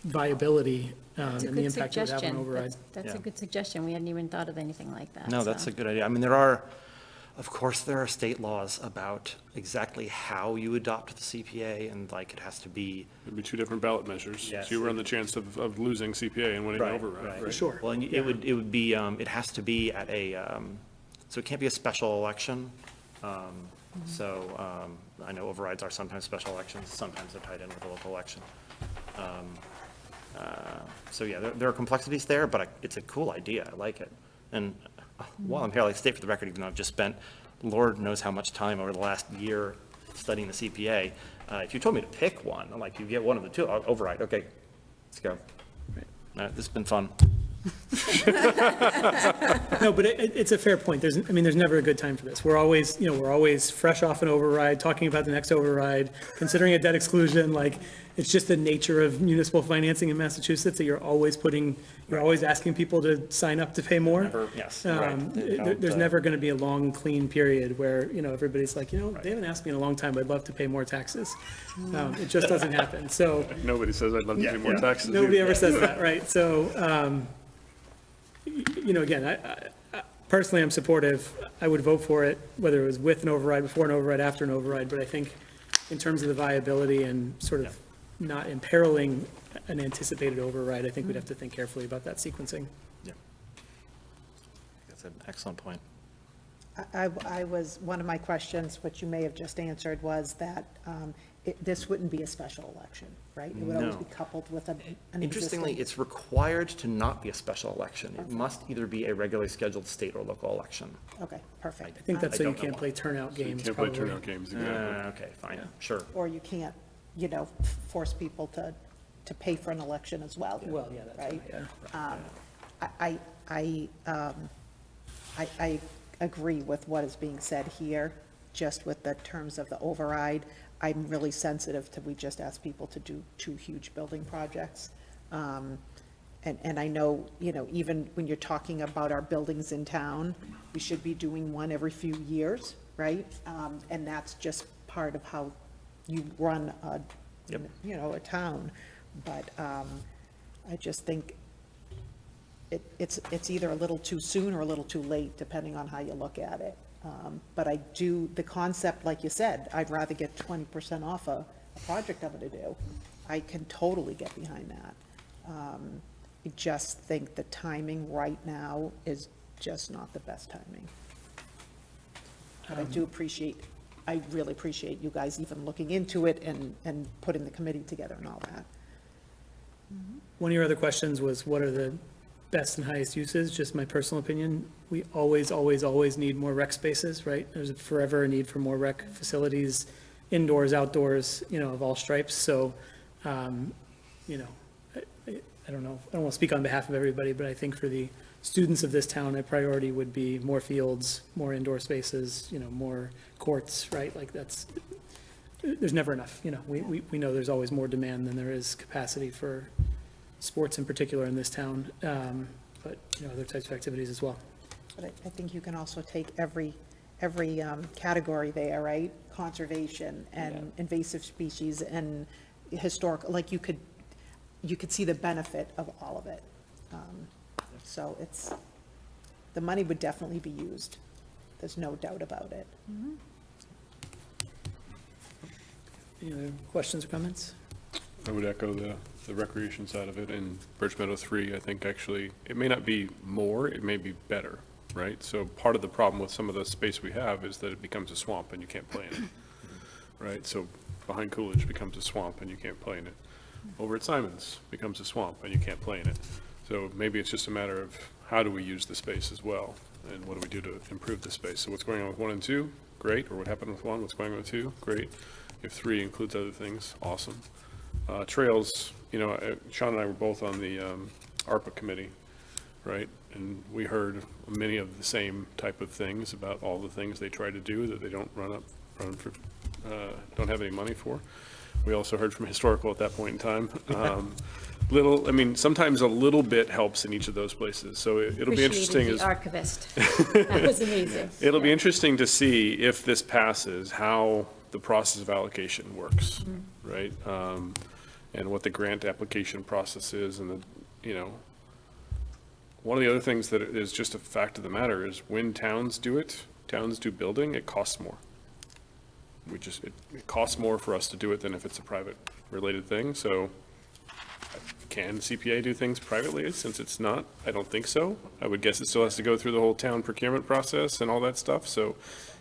viability and the Good impact it would have on suggestion. override. That's a good suggestion. We hadn't even thought of anything like that. No, so. that's a good idea. I mean, there are, Of course, there are state laws about exactly how you adopt the CPA, and like, it has to be. It'd be two different ballot measures. Yes. So you run the chance of losing CPA and winning an override, right? Sure. Well, and it would be, it has to be at a, so it can't be a special election. So I know overrides are sometimes special elections, sometimes they're tied in with a local election. So yeah, there are complexities there, but it's a cool idea. I like it. And while I'm here, I'd like to state for the record, even though I've just spent Lord knows how much time over the last year studying the CPA, if you told me to pick one, I'm like, you get one of the two, I'll override. Okay, let's go. This has been fun. No, but it's a fair point. There's never a good time for this. We're always fresh off an override, talking about the next override, considering a debt exclusion, like, it's just the nature of municipal financing in Massachusetts that you're always asking people to sign up to pay more. Yes, right. There's never going to be a long, clean period where, everybody's like, they haven't asked me in a long time, but I'd love to pay more taxes. It just doesn't happen. So Nobody says I'd love to pay more taxes. nobody ever says that, right? So, again, I personally, I'm supportive. I would vote for it, whether it was with an override, before an override, after an override. But I think in terms of the viability and sort of not imperiling an anticipated override, I think we'd have to think carefully about that sequencing. That's an excellent point. One of my questions, which you may have just answered, was that this wouldn't be a special election, right? It would always No. be coupled with an Interestingly, existing. it's required to not be a special election. It must either be a regularly scheduled state or local election. Okay, perfect. I think that's I so you don't know can't why. play turnout You games, can't play probably. turnout games, exactly. Okay, fine, sure. Or you can't, force people to pay for an election as well. Well, yeah, that's Right? right, yeah. I agree with what is being said here, just with the terms of the override. I'm really sensitive to, we just asked people to do 2 huge building projects. And I know, even when you're talking about our buildings in town, we should be doing one every few years, right? And that's just part of how you run a town. But I just think it's either a little too soon or a little too late, depending on how you look at it. But the concept, like you said, I'd rather get 20% off a project I'm going to do. I can totally get behind that. I just think the timing right now is just not the best timing. But I really appreciate you guys even looking into it and putting the committee together and all that. One of your other questions was, what are the best and highest uses? Just my personal opinion, we always, always, always need more rec spaces, right? There's forever a need for more rec facilities, indoors, outdoors, of all stripes. So, I don't know, I don't want to speak on behalf of everybody, but I think for the students of this town, a priority would be more fields, more indoor spaces, more courts, right? Like there's never enough, we know there's always more demand than there is capacity for sports in particular in this town, but, other types of activities as well. But I think you can also take every category there, right? Conservation and invasive species and historic, like you could see the benefit of all of it. So the money would definitely be used. There's no doubt about it. Any other questions or comments? I would echo the recreation side of it. In Birch Meadow 3, I think actually, it may not be more, it may be better, right? So part of the problem with some of the space we have is that it becomes a swamp and you can't play in it, right? So behind Coolidge becomes a swamp and you can't play in it. Over at Simons becomes a swamp and you can't play in it. So maybe it's just a matter of how do we use the space as well? And what do we do to improve the space? So what's going on with 1 and 2? Great. Or what happened with 1? What's going on with 2? Great. If 3 includes other things, awesome. Trails, Sean and I were both on the ARPA committee, right? And we heard many of the same type of things about all the things they try to do that they don't don't have any money for. We also heard from historical at that point in time. Sometimes a little bit helps in each of those places. So it'll be interesting. Appreciated the archivist. That was amazing. It'll be interesting to see if this passes, how the process of allocation works, right? And what the grant application process is, and one of the other things that is just a fact of the matter is when towns do it, towns do building, it costs more. It costs more for us to do it than if it's a private related thing, so can CPA do things privately since it's not? I don't think so. I would guess it still has to go through the whole town procurement process and all that stuff, so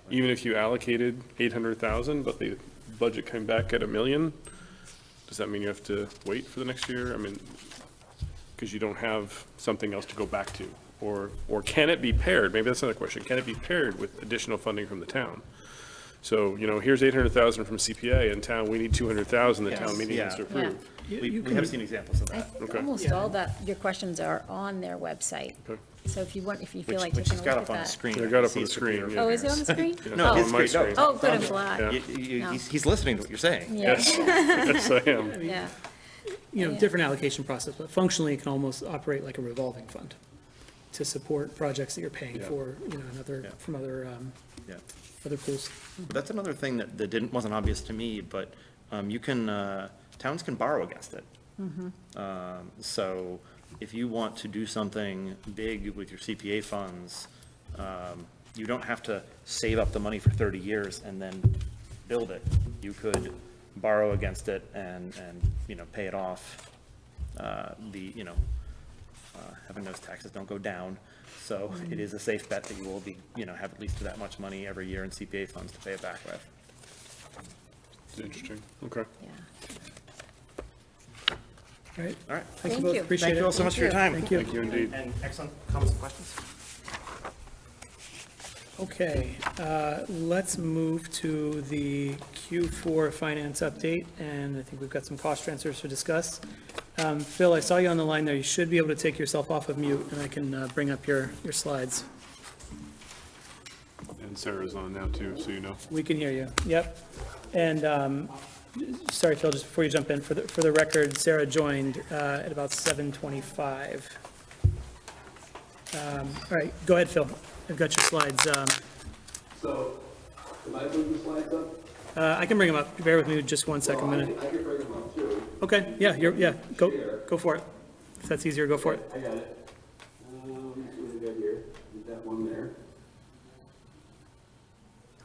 even if you allocated 800,000, but the budget came back at $1 million, does that mean you have to wait for the next year? I mean, because you don't have something else to go back to, or can it be paired? Maybe that's another question. Can it be paired with additional funding from the town? So, here's 800,000 from CPA, in town, we need 200,000, the town meeting has to Yeah. approve. We have seen examples of that. Okay. Almost all that, your questions are on their website. Okay. So if you feel like Which taking is a got look up at on the that. screen. Yeah, I got can up see on the his screen, computer. yeah. Oh, is it on the screen? No, Oh. his On my screen. screen. Oh, good, I'm glad. Yeah. No. He's listening to what you're saying. Yeah, Yes, yes, I am. yeah. Different allocation process, but functionally it can almost operate like a revolving fund to support projects that you're paying Yeah. for, from other Yeah. other pools. But that's another thing that wasn't obvious to me, but towns can borrow against it. So if you want to do something big with your CPA funds, you don't have to save up the money for 30 years and then build it. You could borrow against it and pay it off. Heaven knows taxes don't go down. So it is a safe bet that you will be, have at least that much money every year in CPA funds to pay it back with. Interesting, okay. Yeah. All right, All right. thank you Thank both, you. appreciate it. Thank you all so much for your time. Thank you. Thank you indeed. And excellent comments and questions. Okay, let's move to the Q4 finance update, and I think we've got some cost transfers to discuss. Phil, I saw you on the line there. You should be able to take yourself off of mute, and I can bring up your slides. And Sarah's on now too, so you know. We can hear you, yep. And, sorry, Phil, just before you jump in, for the record, Sarah joined at about 7:25. All right, go ahead, Phil. I've got your slides. So, am I putting the slides up? I can bring them up. Bear with me just one second, minute. I can bring them up too. Okay, yeah, go for it. If that's easier, go for it. I got it. What do we got here? We've got one there.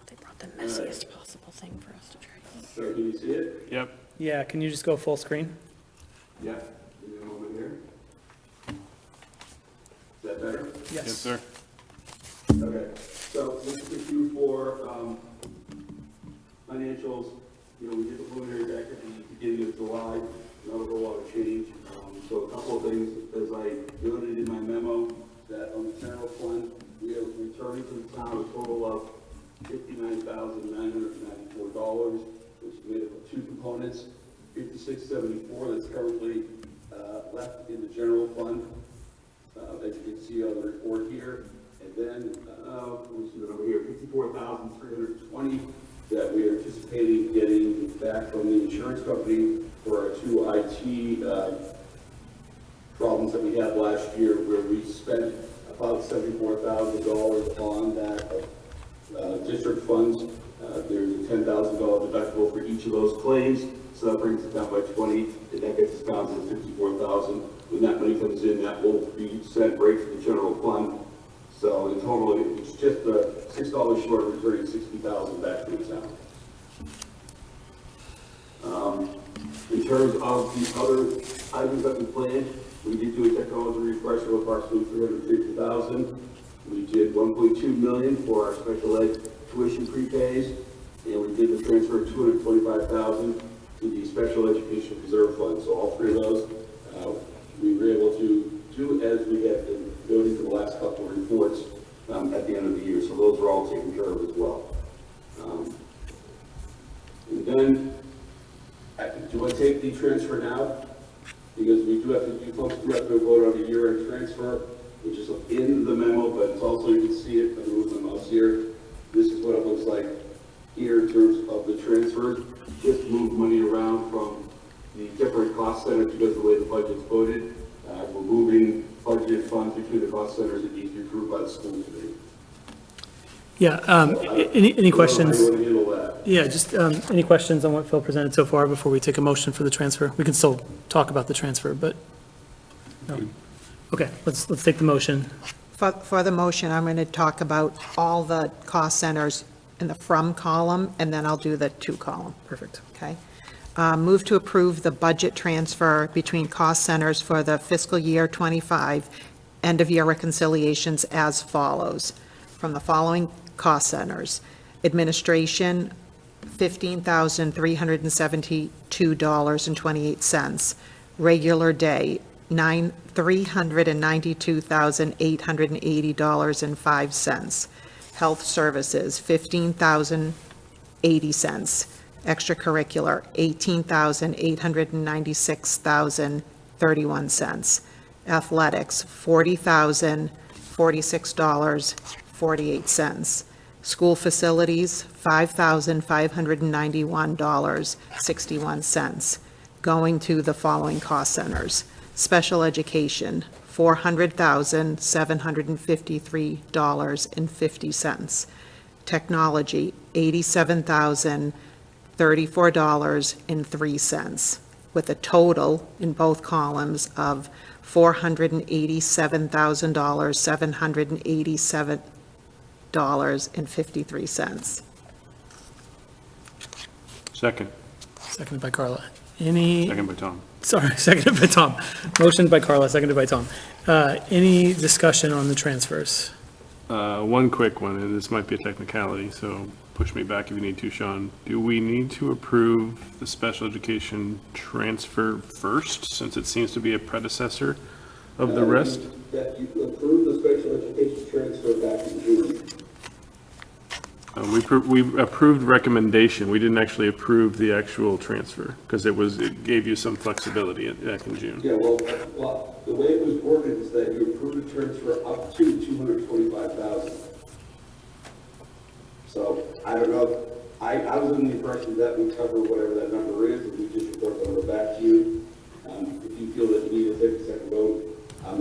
They brought the messiest possible thing for us to try. So can you see it? Yep. Yeah, can you just go full screen? Yeah. Give me a moment here. Is that better? Yes, sir. Okay. So this is the Q4 financials. We did the preliminary back at the beginning of July. Not a whole lot of change. So a couple of things, as I noted in my memo, that on the general fund, we have returned to the town a total of $59,994, which is made up of two components, $5674 that's currently left in the general fund, as you can see on the report here, and then we'll see that over here, $54,320 that we are anticipating getting back from the insurance company for our two IT problems that we had last year, where we spent about $74,000 on that district funds. There's a $10,000 deductible for each of those claims, so that brings it down by 20, and that gets us down to $54,000. When that money comes in, that will be sent right to the general fund. So in total, it's just $6 short of returning $60,000 back to the town. In terms of the other items that we planned, we did do a technology refresh of approximately $350,000. We did $1.2 million for our special ed tuition prepays, and we did the transfer of $225,000 to the special education reserve fund. So all three of those, we were able to do as we had been noting for the last couple of reports at the end of the year. So those are all taken care of as well. And then, do I take the transfer now? Because we do have to, you folks do have to vote on the year-end transfer, which is in the memo, but it's also, you can see it, I'm moving my mouse here. This is what it looks like here in terms of the transfer. Just move money around from the different cost centers because of the way the budget's voted. We're moving budgeted funds between the cost centers that need to be approved by the school committee. Yeah, any questions? How do you want to handle that? Yeah, just any questions on what Phil presented so far before we take a motion for the transfer? We can still talk about the transfer, but, no. Okay, let's take the motion For the motion, I'm going to talk about all the cost centers in the from column, and then I'll do the to column. Perfect. Okay. Move to approve the budget transfer between cost centers for the fiscal year '25 end-of-year reconciliations as follows. From the following cost centers: administration, $15,372.28. Regular day, $392,880.05. Health services, $15,080. Extracurricular, $18,896.31. Athletics, $40,046.48. School facilities, $5,591.61. Going to the following cost centers: special education, $400,753.50. Technology, $87,034.03, with a total in both columns of $487,787.53. Second. Seconded by Carla. Second by Tom. Sorry, seconded by Tom. Motion by Carla, seconded by Tom. Any discussion on the transfers? One quick one, and this might be a technicality, so push me back if you need to, Sean. Do we need to approve the special education transfer first, since it seems to be a predecessor of the rest? That you approved the special education transfer back in June. We approved recommendation. We didn't actually approve the actual transfer, because it gave you some flexibility back in June. Yeah, well, the way it was worded is that you approved the transfer up to $225,000. So, I don't know, I was in the impression that we cover whatever that number is, and we just report the number back to you. If you feel that you need to take a second vote, I'm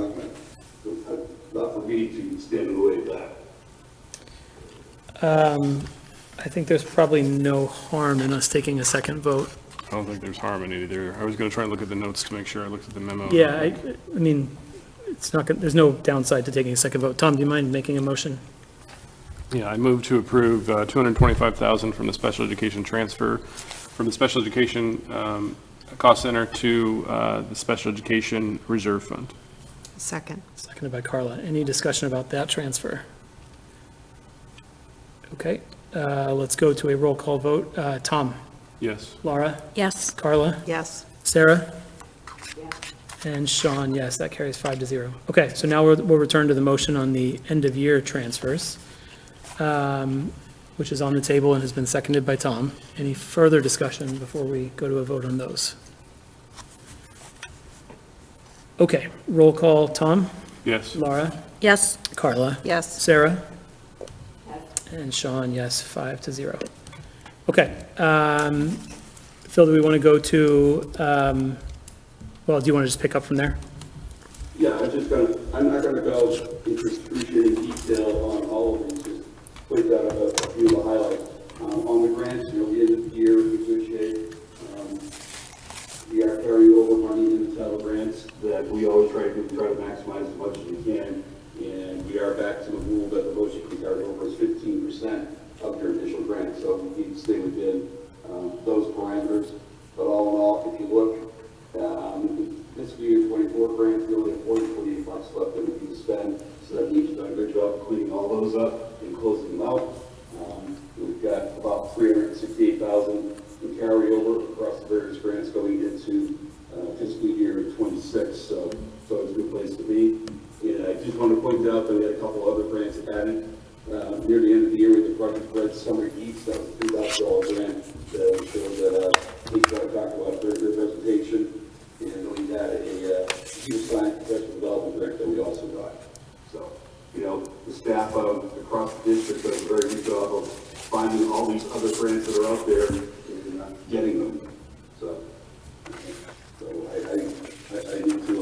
not for me to stand in the way of that. I think there's probably no harm in us taking a second vote. I don't think there's harm in it either. I was going to try and look at the notes to make sure I looked at the memo. Yeah, I mean, it's not, there's no downside to taking a second vote. Tom, do you mind making a motion? Yeah, I move to approve $225,000 from the special education transfer, from the special education cost center to the special education reserve fund. Second. Seconded by Carla. Any discussion about that transfer? Okay, let's go to a roll call vote. Tom? Yes. Laura? Yes. Carla? Yes. Sarah? And Sean, yes, that carries 5-0. Okay, so now we'll return to the motion on the end-of-year transfers, which is on the table and has been seconded by Tom. Any further discussion before we go to a vote on those? Okay, roll call. Tom? Yes. Laura? Yes. Carla? Yes. Sarah? And Sean, yes, 5-0. Okay. Phil, do we want to go to, well, do you want to just pick up from there? Yeah, I'm not gonna go into excruciating detail on all of these, just point out a few of the highlights. On the grants, we ended the year in good shape. We are carrying over money in the title grants that we always try to maximize as much as we can. And we are back to the rule that the most you can carry over is 15% of your initial grant. So we need to stay within those parameters. But all in all, if you look, this year 24 grants, we only have $428 left that we can spend. So that means we've done a good job cleaning all those up and closing them out. We've got about $368,000 in carryover across the various grants going into fiscal year 26. So it's a good place to be. And I just want to point out that we had a couple other grants added near the end of the year with the Project Red Summer Eats. That was a $2,000 grant that showed that we talked about during their presentation. And we had a computer science professional development grant that we also got. So, the staff across the district does a very good job of finding all these other grants that are out there and getting them. So I need to,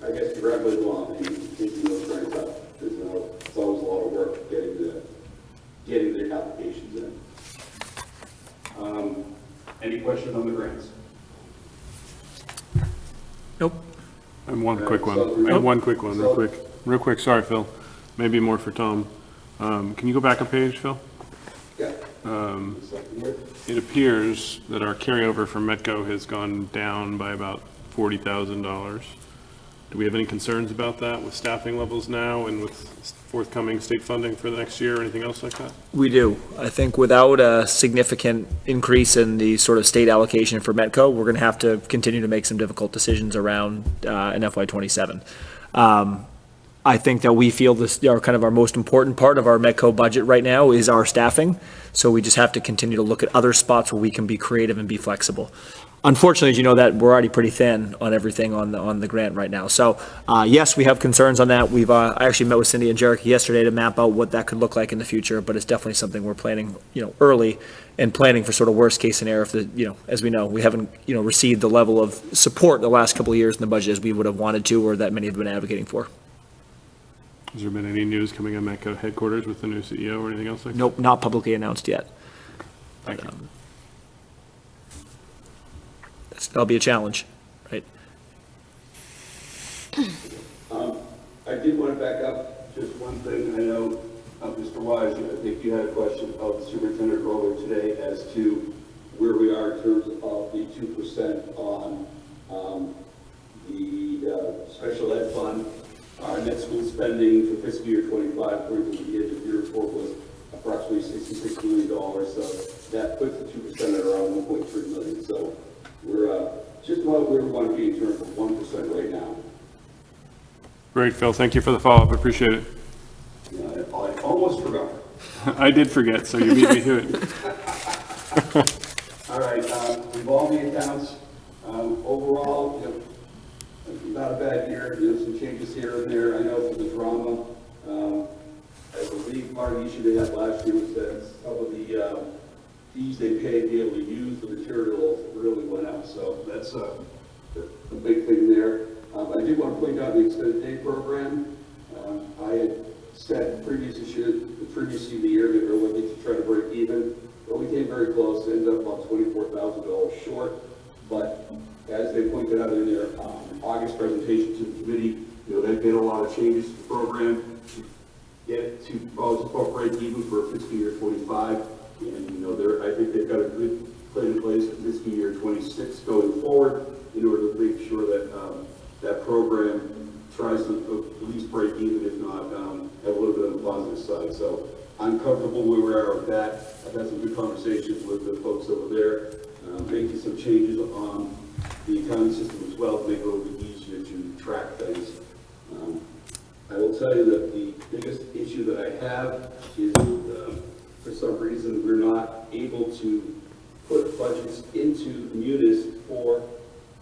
I guess congratulate them on taking those grants up, because it's always a lot of work getting their applications in. Any questions on the grants? Nope. I have one quick one. I have one quick one, real quick. Sorry, Phil. Maybe more for Tom. Can you go back a page, Phil? Yeah. It appears that our carryover from Metco has gone down by about $40,000. Do we have any concerns about that with staffing levels now and with forthcoming state funding for the next year or anything else like that? We do. I think without a significant increase in the sort of state allocation for Metco, we're going to have to continue to make some difficult decisions around in FY '27. I think that we feel this, our most important part of our Metco budget right now is our staffing. So we just have to continue to look at other spots where we can be creative and be flexible. Unfortunately, as you know, that we're already pretty thin on everything on the grant right now. So yes, we have concerns on that. I actually met with Cindy and Jericho yesterday to map out what that could look like in the future, but it's definitely something we're planning, early and planning for sort of worst case scenario. If as we know, we haven't, received the level of support the last couple of years in the budget as we would have wanted to, or that many have been advocating for. Has there been any news coming on Metco headquarters with the new CEO or anything else like that? Nope, not publicly announced yet. Thank you. That'll be a challenge, right? I did want to back up just one thing. I know, Mr. Wise, I think you had a question of the superintendent earlier today as to where we are in terms of the 2% on the special ed fund. Our net school spending for fiscal year 25, according to the end of year report, was approximately $66 million. So that puts the 2% at around $1.3 million. So we're just about where we want to be in terms of 1% right now. Great, Phil. Thank you for the follow-up. I appreciate it. I almost forgot. I did forget, so you beat me to it. All right, revolving accounts, overall, not a bad year. Some changes here and there. I know for the drama, I believe part of the issue they had last year was that some of the fees they paid to be able to use the materials really went up. So that's a big thing there. I do want to point out the extended day program. I had said the previous year that we were looking to try to break even, but we came very close, ended up about $24,000 short. But as they pointed out in their August presentation to the committee, they've made a lot of changes to the program to get to about break even for fiscal year 25. And I think they've got a good plan in place for fiscal year 26 going forward in order to make sure that that program tries to at least break even, if not have a little bit on the positive side. So I'm comfortable where we are with that. I've had some good conversations with the folks over there, making some changes on the accounting system as well to make it a little bit easier to track things. I will tell you that the biggest issue that I have is for some reason we're not able to put budgets into Munis for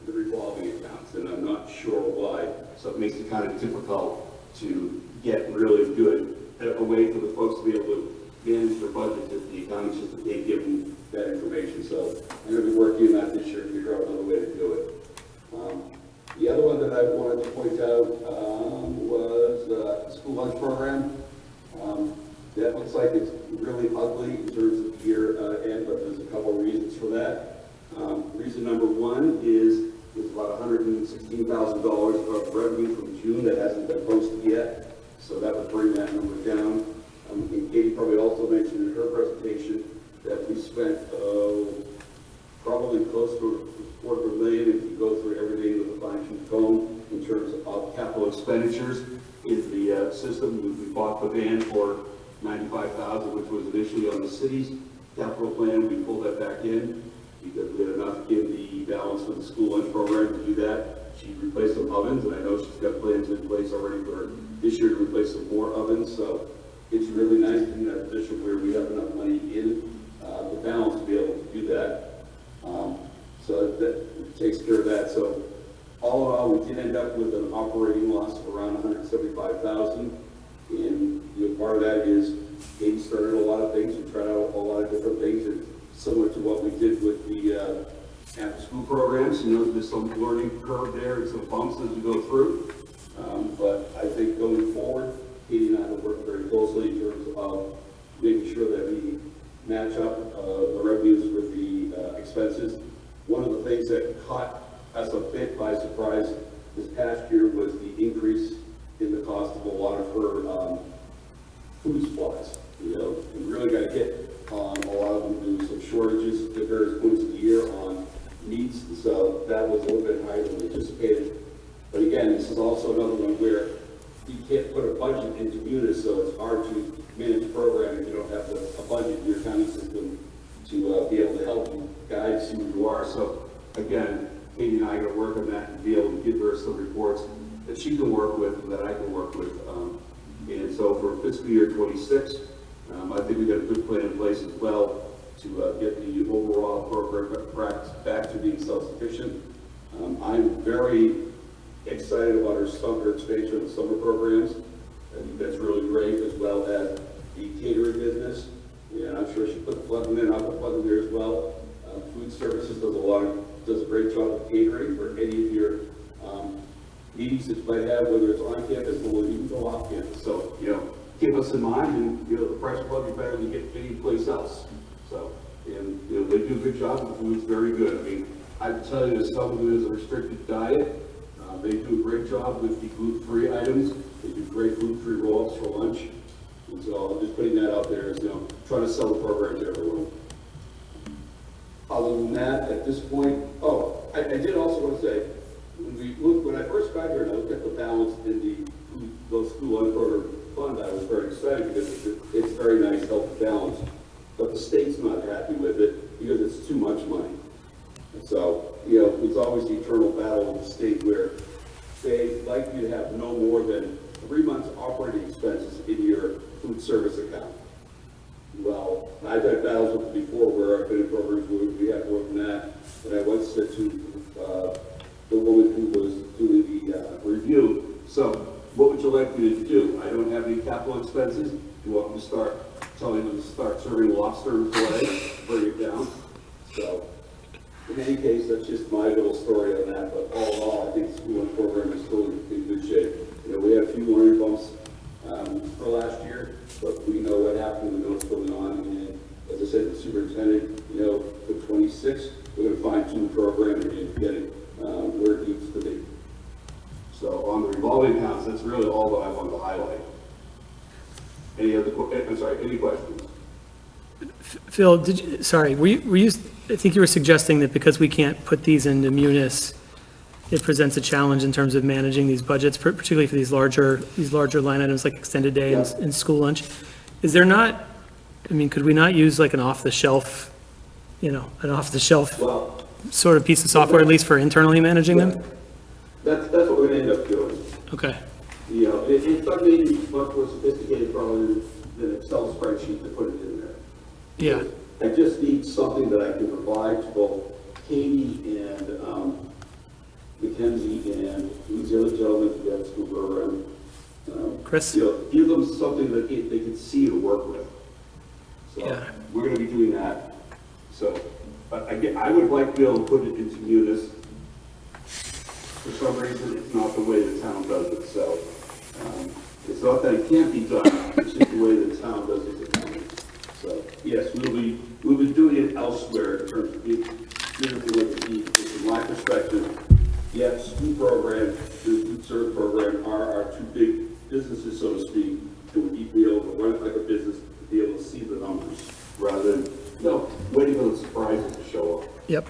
the revolving accounts, and I'm not sure why. So it makes it kind of difficult to get really good a way for the folks to be able to manage their budgets if the accounting system can't give them that information. So I'm going to be working on that this year to figure out another way to do it. The other one that I wanted to point out was the school lunch program. That looks like it's really ugly in terms of year end, but there's a couple of reasons for that. Reason number one is there's about $116,000 of revenue from June that hasn't been posted yet, so that would bring that number down. And Katie probably also mentioned in her presentation that we spent probably close to $250,000 if you go through everything with a fine-tooth comb in terms of capital expenditures in the system. We bought the van for $95,000, which was initially on the city's capital plan. We pulled that back in because we had enough in the balance for the school lunch program to do that. She replaced some ovens, and I know she's got plans in place already for this year to replace some more ovens. So it's really nice to be in that position where we have enough money in the balance to be able to do that. So that takes care of that. So all in all, we did end up with an operating loss of around $175,000. And part of that is Katie started a lot of things and tried out a lot of different things, and similar to what we did with the after-school programs. There's some learning curve there and some bumps as we go through. But I think going forward, Katie and I will work very closely in terms of making sure that we match up the revenues with the expenses. One of the things that caught us a bit by surprise this past year was the increase in the cost of a lot of her food supplies. You know, we really got hit on a lot of them due to some shortages at various points of the year on meats, so that was a little bit higher than anticipated. But again, this is also another one where you can't put a budget into Munis, so it's hard to manage a program if you don't have a budget in your accounting system to be able to help you guide, see who you are. So again, Katie and I are going to work on that and be able to give her some reports that she can work with and that I can work with. And so for fiscal year 26, I think we got a good plan in place as well to get the overall program back to being self-sufficient. I'm very excited about our summer expansion of the summer programs. I think that's really great, as well as the catering business. And I'm sure she put the plug in, I'll put the plug in there as well. Food services does a great job of catering for any of your meetings that you might have, whether it's on campus or whether you can go off campus. So, you know, keep us in mind, and, you know, the price will be better than you get any place else. So, and, you know, they do a good job, the food's very good. I mean, I can tell you that some of it is a restricted diet. They do a great job with the gluten-free items. They do great gluten-free rolls for lunch. And so I'm just putting that out there as, you know, trying to sell the program to everyone. Other than that, at this point, I did also want to say, when I first got here and I looked at the balance in those school program fund, I was very excited because it's very nice, healthy balance. But the state's not happy with it because it's too much money. And so, you know, it's always the eternal battle of the state where they like you to have no more than 3 months operating expenses in your food service account. Well, I've had battles with it before where I've been in programs where we have more than that. And I once said to the woman who was doing the review, so what would you like me to do? I don't have any capital expenses. Do you want me to start telling them to start serving lobster and filet, bring it down? So, in any case, that's just my little story on that, but all in all, I think the school program is still in good shape. You know, we had a few learning bumps for last year, but we know what happened, we know what's going on, and as I said, the superintendent, you know, for 26, we're going to fine-tune the program and get it where it needs to be. So on the revolving accounts, that's really all that I wanted to highlight. Any questions? Phil, I think you were suggesting that because we can't put these into Munis, it presents a challenge in terms of managing these budgets, particularly for these larger line items like extended day and school lunch. Is there not, I mean, could we not use like an off-the-shelf Well, sort of piece of software, at least for internally managing them? that's what we're going to end up doing. Okay, You know, it's not maybe much more sophisticated probably than an Excel spreadsheet to put it in there. yeah, I just need something that I can provide to both Katie and Mackenzie and who's the other gentleman who got school program. Chris? You know, give them something that they can see to work with. So Yeah. we're going to be doing that. So, but again, I would like to be able to put it into Munis. For some reason, it's not the way the town does it. So it's not that it can't be done. It's just the way the town does it. So yes, we'll be doing it elsewhere in terms of from my perspective. Yes, school program, the food service program are our two big businesses, so to speak, to be able to run it like a business, to be able to see the numbers rather than, waiting for the surprises to show up. yep,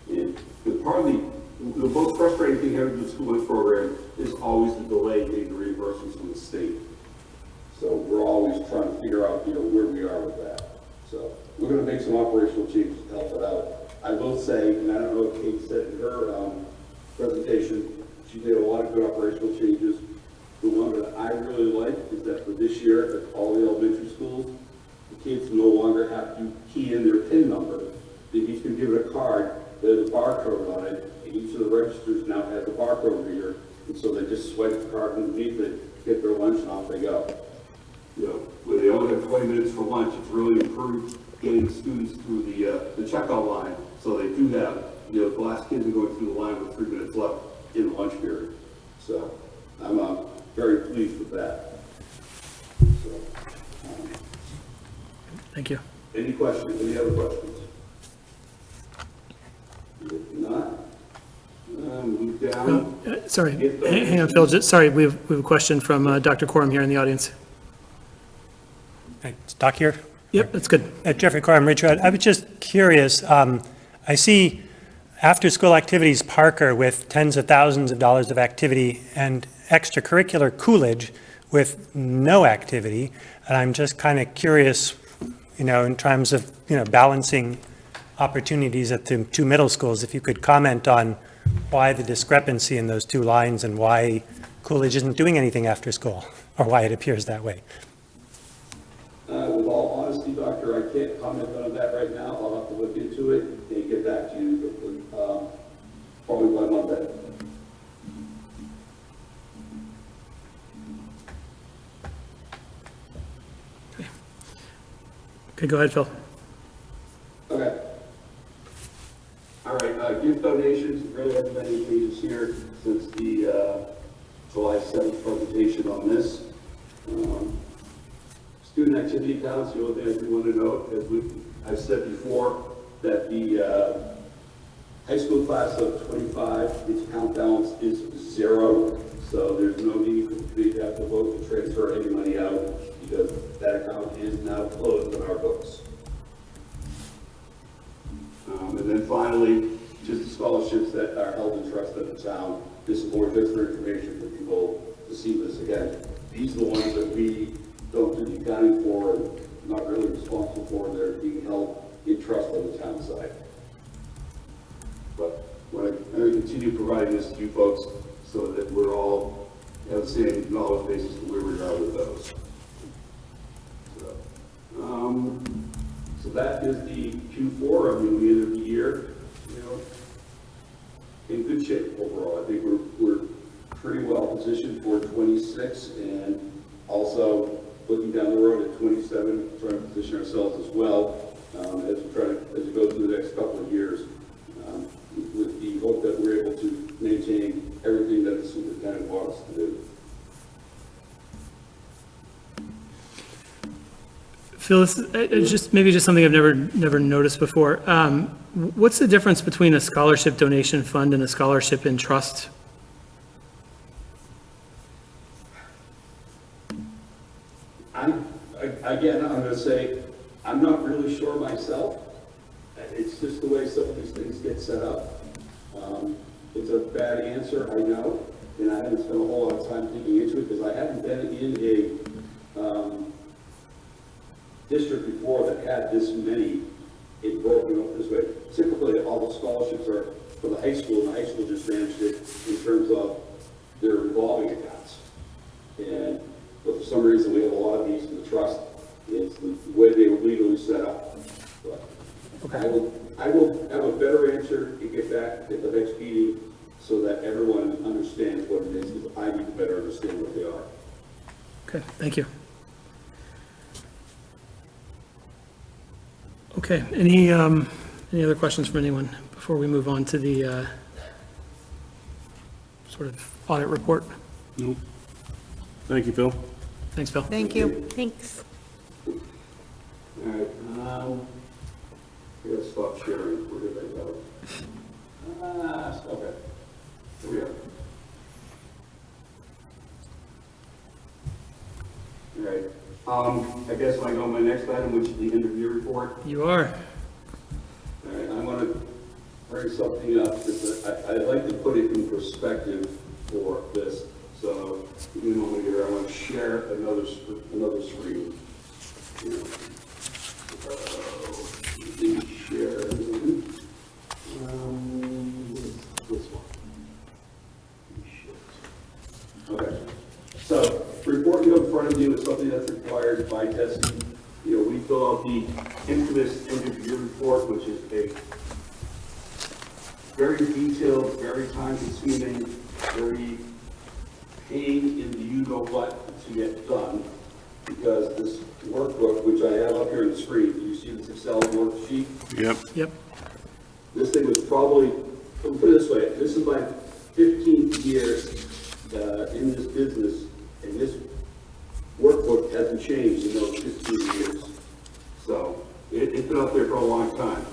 And partly, the most frustrating thing having the school lunch program is always the delay getting the reimbursements from the state. So we're always trying to figure out, where we are with that. So we're going to make some operational changes to help it out. I will say, and I don't know if Kate said in her presentation, she made a lot of good operational changes. The one that I really like is that for this year, at all the elementary schools, the kids no longer have to key in their PIN number. They each can give it a card, there's a barcode on it, and each of the registers now has a barcode reader, and so they just swipe the card underneath it, get their lunch, and off they go. Where they only have 20 minutes for lunch, it's really improved getting students through the checkout line. So they do have, the last kids are going through the line with 3 minutes left in the lunch period. So I'm very pleased with that. So, thank you. any questions? Any other questions? If not, move down. Sorry, hang on, Phil, sorry, we have a question from Dr. Corum here in the audience. It's Doc here. Yep, that's good. Jeffrey Corum, Richard. I was just curious. I see after-school activities Parker with tens of thousands of dollars of activity and extracurricular Coolidge with no activity. And I'm just kind of curious, in terms of, balancing opportunities at the two middle schools, if you could comment on why the discrepancy in those two lines and why Coolidge isn't doing anything after school, or why it appears that way. With all honesty, Doctor, I can't comment on that right now. I'll have to look into it and get back to you, probably by Monday. Okay, go ahead, Phil. Okay. All right, gift donations, really haven't been any changes here since the July 7th presentation on this. Student activity accounts, the only thing I do want to note, as I've said before, that the high school class of 25, its account balance is 0, so there's no need for the committee to have to vote to transfer any money out, because that account is now closed on our books. And then finally, just the scholarships that are held in trust at the town. This is more just for information for people to see this again. These are the ones that we don't do the accounting for and not really responsible for. They're being held in trust on the town side. But I'm going to continue providing this to you folks so that we're all have the same knowledge basis to where we are with those. So that is the Q4. I mean, we ended the year, in good shape overall. I think we're pretty well positioned for 26, and also looking down the road at 27, trying to position ourselves as well as we go through the next couple of years, with the hope that we're able to maintain everything that the superintendent wants us to do. Phil, this is maybe just something I've never noticed before. What's the difference between a scholarship donation fund and a scholarship in trust? Again, I'm going to say, I'm not really sure myself. It's just the way some of these things get set up. It's a bad answer, I know, and I haven't spent a whole lot of time thinking into it because I haven't been in a district before that had this many broken up this way. Typically, all the scholarships are for the high school, and the high school just managed it in terms of their revolving accounts. But for some reason, we have a lot of these in the trust. It's the way they were legally set up. But okay. I will have a better answer to get back at the next meeting so that everyone understands what it is, because I need to better understand what they are. Okay, thank you. Okay, any other questions from anyone before we move on to the sort of audit report? Nope. Thank you, Phil. Thanks, Phil. Thank you. Thanks. All right, I gotta stop sharing. Where did I go? Okay. Here we are. All right. I guess I go on my next item, which is the interview report. You are. All right, I want to bring something up because I'd like to put it in perspective for this. So, give me a moment here. I want to share another screen. Share. This one. Okay. So, the report you have in front of you is something that's required by testing. We fill out the infamous end-of-year report, which is a very detailed, very time-consuming, very pain in the you-know-what to get done, because this workbook, which I have up here on the screen, do you see this Excel worksheet? Yep. This thing was probably, I'll put it this way, this is my 15th year in this business, and this workbook hasn't changed in those 15 years. So it's been up there for a long time.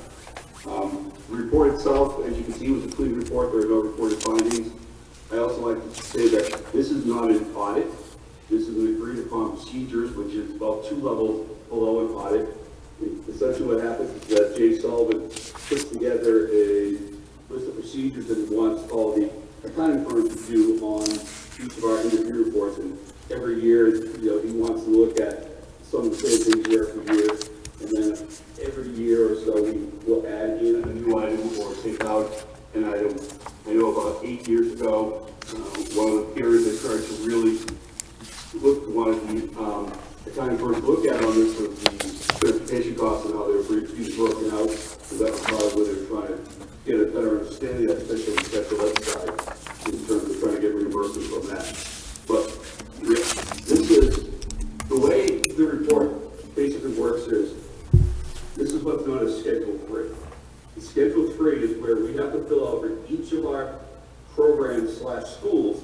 The report itself, as you can see, was a clean report. There are no reported findings. I also like to say that this is not an audit. This is an agreed upon procedures, which is about 2 levels below an audit. Essentially what happens is that Jay Sullivan puts together a list of procedures that he wants all the accounting firms to do on each of our interview reports. And every year, he wants to look at some of the same things year after year. And then every year or so, we will add in a new item or take out an item. I know about 8 years ago, one of the periods I started to really look to one of the accounting firms to look at on this was the transportation costs and how they were being broken out. So that was probably where they were trying to get a better understanding of that, especially on the special ed side, in terms of trying to get reimbursement from that. But this is, the way the report basically works is, this is what's known as Schedule 3. And Schedule 3 is where we have to fill out for each of our programs / schools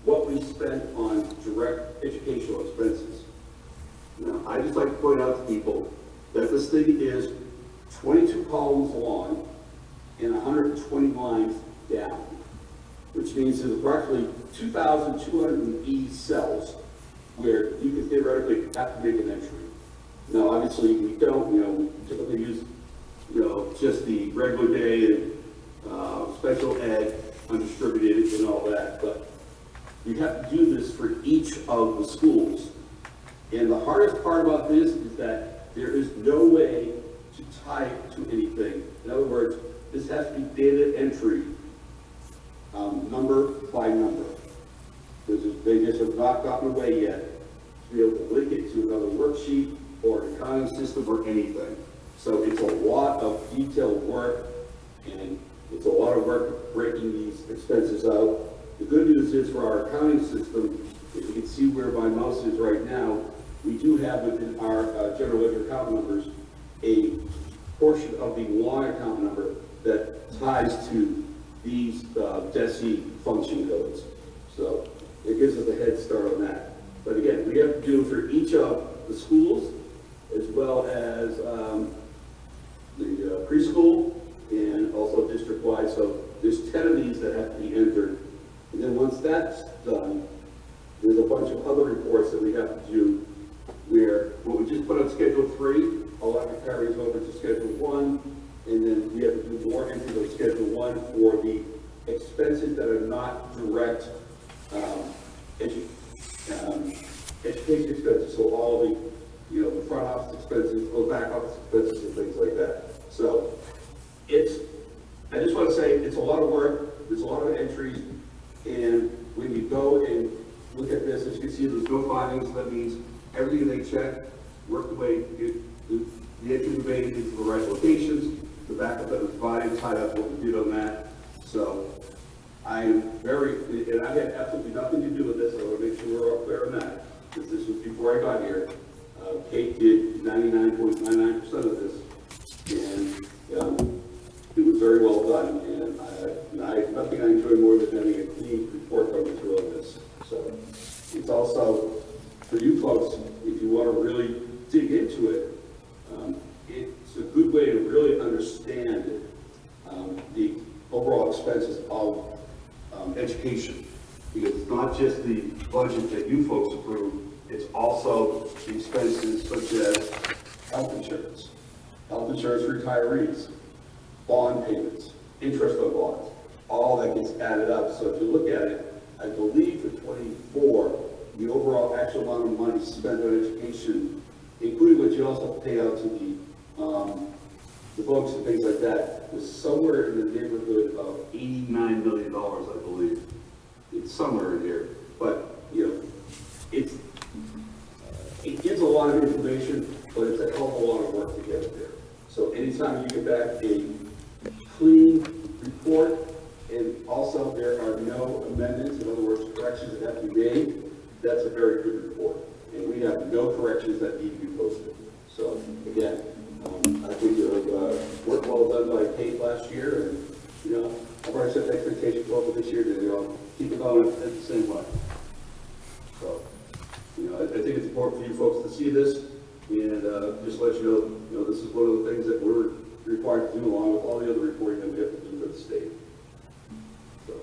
what we spent on direct educational expenses. Now, I just like to point out to people that this thing is 22 columns long and 120 lines down, which means there's approximately 2,280 cells where you could theoretically have to make an entry. Now, obviously, we don't, we typically use, just the regular day and special ed, undistributed and all that, but you have to do this for each of the schools. And the hardest part about this is that there is no way to tie it to anything. In other words, this has to be data entry, number by number. They just have not gotten away yet to be able to link it to another worksheet or an accounting system or anything. So it's a lot of detailed work, and it's a lot of work breaking these expenses out. The good news is for our accounting system, if you can see where my mouse is right now, we do have within our general ledger account numbers a portion of the long account number that ties to these DESI function codes. So it gives us a head start on that. But again, we have to do for each of the schools as well as the preschool and also district-wide. So there's 10 of these that have to be entered. And then once that's done, there's a bunch of other reports that we have to do where when we just put on Schedule 3, all that carries over to Schedule 1, and then we have to do more entries of Schedule 1 for the expenses that are not direct education expenses. So all the, the front office expenses, or back office expenses and things like that. So I just want to say it's a lot of work, there's a lot of entries, and when you go and look at this, as you can see, there's no findings. That means everything they check worked the way the entry was made into the right locations. The backup that was provided tied up what we did on that. So I am and I had absolutely nothing to do with this. I want to make sure we're all clear on that, because this was before I got here. Kate did 99.99% of this, and it was very well done. And I nothing I enjoy more than having a clean report coming through on this. So it's also for you folks, if you want to really dig into it, it's a good way to really understand the overall expenses of education, because it's not just the budget that you folks approve, it's also the expenses such as health insurance for retirees, bond payments, interest on bonds, all that gets added up. So if you look at it, I believe for 24, the overall actual amount of money spent on education, including what you also pay out to the books and things like that, was somewhere in the neighborhood of $89 million, I believe. It's somewhere in here, but it gives a lot of information, but it's a hell of a lot of work to get there. So anytime you get back a clean report, and also there are no amendments, in other words, corrections that have to be made, that's a very good report. And we have no corrections that need to be posted. So again, I think it was work well done by Kate last year, and I've already set the expectation for this year to keep it going at the same way. So I think it's important for you folks to see this, and just let you know, this is one of the things that we're required to do along with all the other reporting that we have to do for the state. So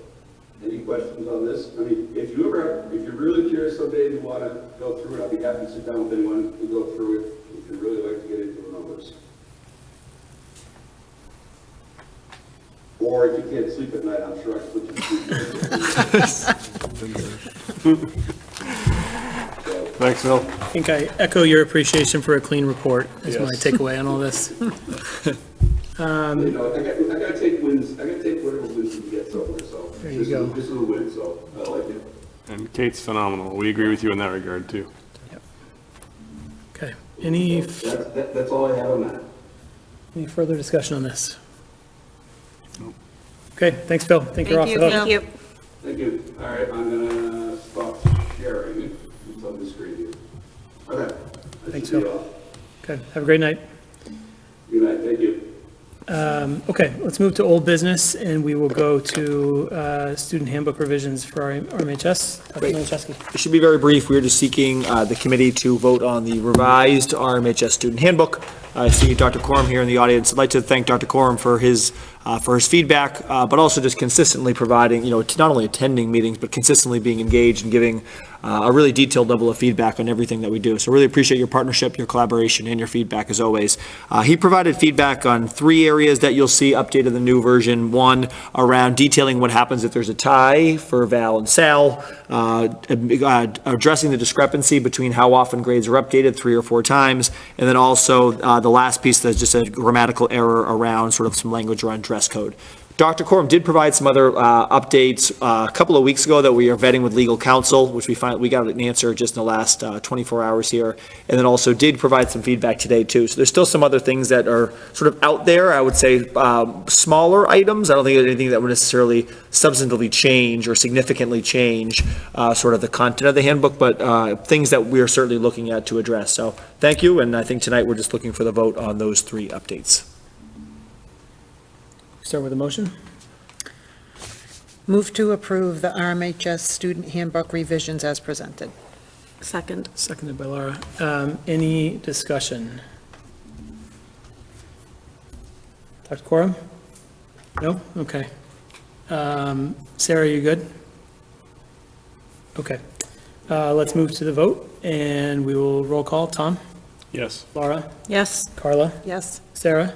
any questions? questions on this. I mean, if you're really curious someday and you want to go through it, I'll be happy to sit down with anyone and go through it if you'd really like to get into the numbers. Or if you can't sleep at night, I'm sure I can put you to sleep. Thanks, Phil. I think I echo your appreciation for a clean report is my Yes. You takeaway on all this. know, I gotta take wins, I gotta take whatever wins you can get somewhere, so. There you go. This is a win, so I like it. And Kate's phenomenal. We agree with you in that regard, too. Okay, any That's all I have on that. further discussion on this? Okay, thanks, Phil. Think you're off the hook. Thank you. Thank you. All right, I'm gonna stop sharing. It's on the screen here. Okay. I Thanks, should be Phil. off. Okay, have a great night. Good night, thank you. Okay, let's move to old business, and we will go to student handbook revisions for our RMHS. Dr. Great. Maliszewski. It should be very brief. We're just seeking the committee to vote on the revised RMHS student handbook. I see Dr. Corum here in the audience. I'd like to thank Dr. Corum for his feedback, but also just consistently providing, not only attending meetings, but consistently being engaged and giving a really detailed level of feedback on everything that we do. So really appreciate your partnership, your collaboration, and your feedback as always. He provided feedback on 3 areas that you'll see updated in the new version. 1, around detailing what happens if there's a tie for Val and Sal, addressing the discrepancy between how often grades are updated 3 or 4 times, and then also the last piece that's just a grammatical error around sort of some language around dress code. Dr. Corum did provide some other updates a couple of weeks ago that we are vetting with legal counsel, which we got an answer just in the last 24 hours here, and then also did provide some feedback today too. So there's still some other things that are sort of out there. I would say smaller items. I don't think there's anything that would necessarily substantively change or significantly change sort of the content of the handbook, but things that we are certainly looking at to address. So thank you, and I think tonight we're just looking for the vote on those 3 updates. Start with a motion. Move to approve the RMHS student handbook revisions as presented. Second. Seconded by Laura. Any discussion? Dr. Corum? No? Okay. Sarah, you good? Okay. Let's move to the vote, and we will roll call. Tom? Yes. Laura? Yes. Carla? Yes. Sarah?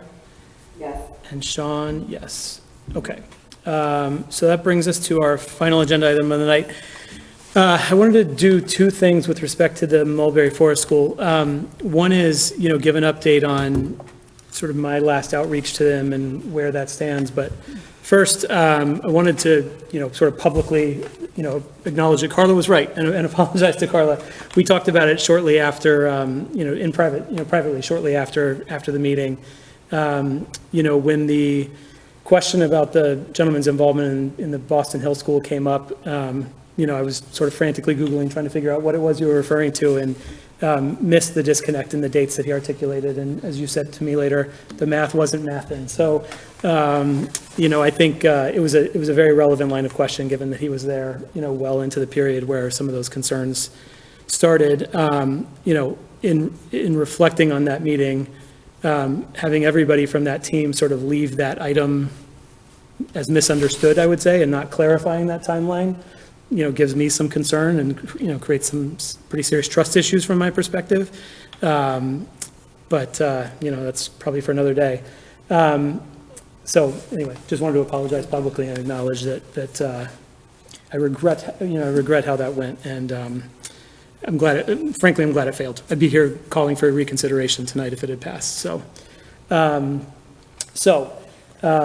Yes. And Sean, yes. Okay. So that brings us to our final agenda item of the night. I wanted to do 2 things with respect to the Mulberry Forest School. One is, give an update on sort of my last outreach to them and where that stands. But first, I wanted to, sort of publicly, acknowledge that Carla was right and apologize to Carla. We talked about it shortly after, in private, privately, shortly after the meeting. When the question about the gentleman's involvement in the Boston Hill School came up, I was sort of frantically Googling, trying to figure out what it was you were referring to, and missed the disconnect in the dates that he articulated. And as you said to me later, the math wasn't mathing. So, I think it was a very relevant line of question, given that he was there, well into the period where some of those concerns started. In reflecting on that meeting, having everybody from that team sort of leave that item as misunderstood, I would say, and not clarifying that timeline, gives me some concern and, creates some pretty serious trust issues from my perspective. But that's probably for another day. So anyway, just wanted to apologize publicly and acknowledge that I regret how that went. And frankly, I'm glad it failed. I'd be here calling for a reconsideration tonight if it had passed. So,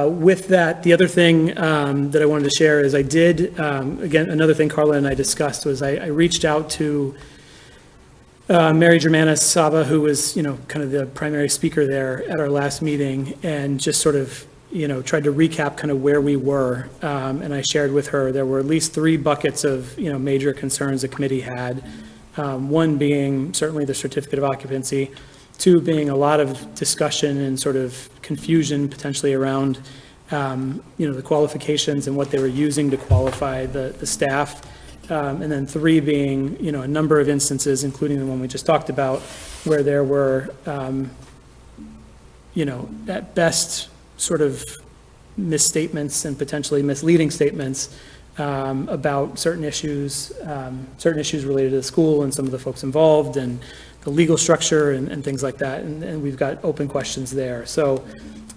with that, the other thing that I wanted to share is I did, again, another thing Carla and I discussed was I reached out to Mary Germanis Saba, who was, kind of the primary speaker there at our last meeting, and just sort of, tried to recap kind of where we were. And I shared with her, there were at least 3 buckets of, major concerns the committee had. 1 being certainly the certificate of occupancy, 2 being a lot of discussion and sort of confusion potentially around, the qualifications and what they were using to qualify the staff. And then 3 being, a number of instances, including the one we just talked about, where there were, at best sort of misstatements and potentially misleading statements about certain issues related to the school and some of the folks involved and the legal structure and things like that. And we've got open questions there. So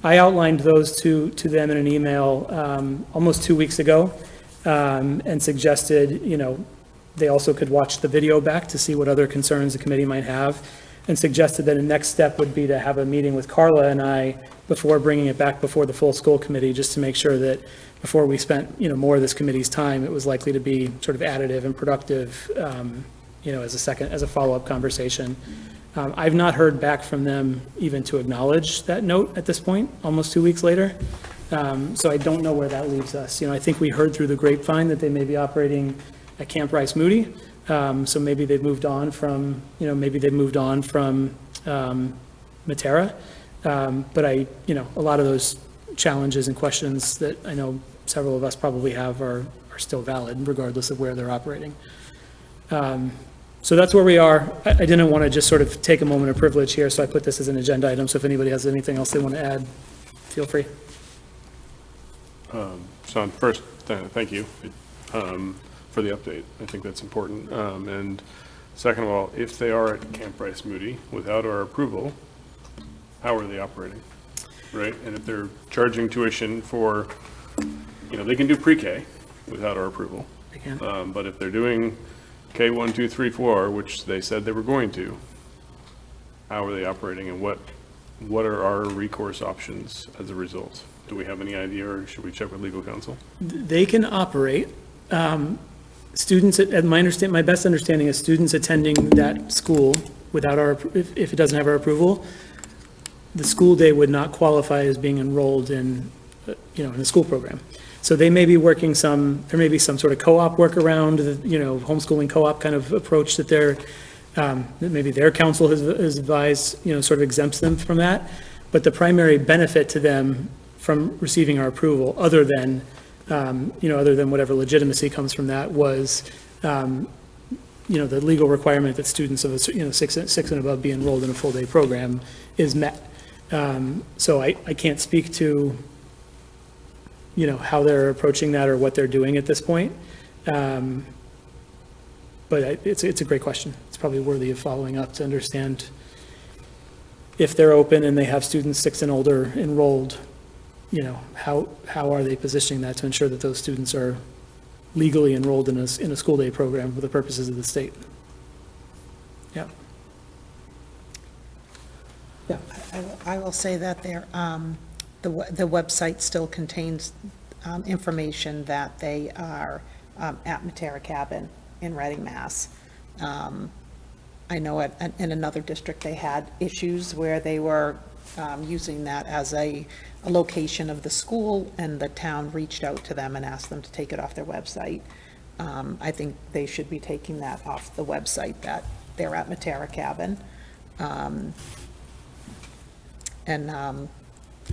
I outlined those to them in an email almost 2 weeks ago and suggested, they also could watch the video back to see what other concerns the committee might have, and suggested that a next step would be to have a meeting with Carla and I before bringing it back before the full school committee, just to make sure that before we spent, more of this committee's time, it was likely to be sort of additive and productive, as a follow-up conversation. I've not heard back from them even to acknowledge that note at this point, almost 2 weeks later. So I don't know where that leaves us. I think we heard through the grapevine that they may be operating at Camp Rice Moody. So maybe they've moved on from, Matera. But a lot of those challenges and questions that I know several of us probably have are still valid regardless of where they're operating. So that's where we are. I didn't want to just sort of take a moment of privilege here, so I put this as an agenda item. So if anybody has anything else they want to add, feel free. So first, thank you for the update. I think that's important. And second of all, if they are at Camp Rice Moody without our approval, how are they operating, right? And if they're charging tuition for, they can do pre-K without our approval. They can. But if they're doing K1, 2, 3, 4, which they said they were going to, how are they operating, and what are our recourse options as a result? Do we have any idea, or should we check with legal counsel? They can operate. Students, my best understanding is students attending that school without if it doesn't have our approval, the school day would not qualify as being enrolled in, in a school program. So they may be working there may be some sort of co-op workaround, homeschooling co-op kind of approach that that maybe their counsel has advised, sort of exempts them from that. But the primary benefit to them from receiving our approval, other than whatever legitimacy comes from that, was, the legal requirement that students of, 6 and above be enrolled in a full day program is met. So I can't speak to, how they're approaching that or what they're doing at this point. But it's a great question. It's probably worthy of following up to understand if they're open and they have students 6 and older enrolled, how are they positioning that to ensure that those students are legally enrolled in a school day program for the purposes of the state? Yeah. Yeah. I will say that the website still contains information that they are at Matera Cabin in Reading, Mass. I know in another district they had issues where they were using that as a location of the school, and the town reached out to them and asked them to take it off their website. I think they should be taking that off the website, that they're at Matera Cabin.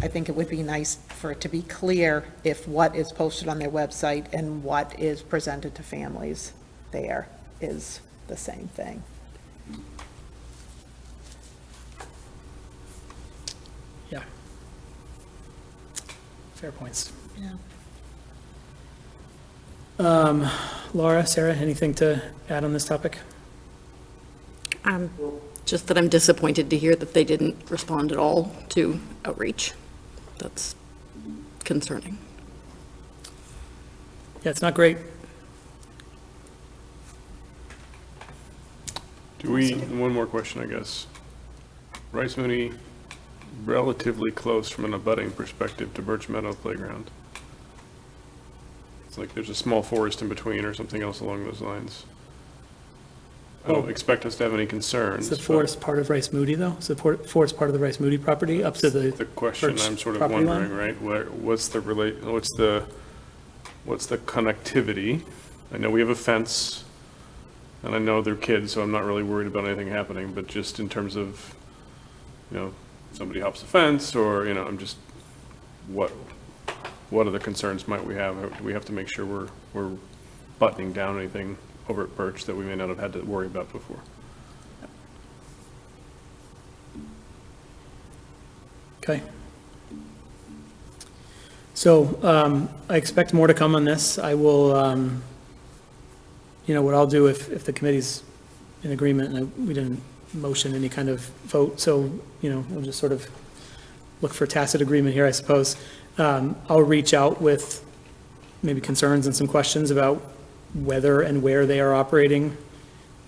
I think it would be nice for it to be clear if what is posted on their website and what is presented to families there is the same thing. Yeah. Fair points. Yeah. Laura, Sarah, anything to add on this topic? Just that I'm disappointed to hear that they didn't respond at all to outreach. That's concerning. Yeah, it's not great. One more question, I guess. Rice Moody, relatively close from an abutting perspective to Birch Meadow Playground. It's like there's a small forest in between or something else along those lines. I don't expect us to have any concerns. Is the forest part of Rice Moody, though? Is the forest part of the Rice Moody property up to the? The question Birch I'm sort of property line? wondering, right? What's the connectivity? I know we have a fence, and I know they're kids, so I'm not really worried about anything happening, but just in terms of, somebody hops the fence, or, I'm just, what other concerns might we have? Do we have to make sure we're buttoning down anything over at Birch that we may not have had to worry about before? Okay. So I expect more to come on this. I will, what I'll do if the committee's in agreement, and we didn't motion any kind of vote, so, we'll just sort of look for tacit agreement here, I suppose. I'll reach out with maybe concerns and some questions about whether and where they are operating.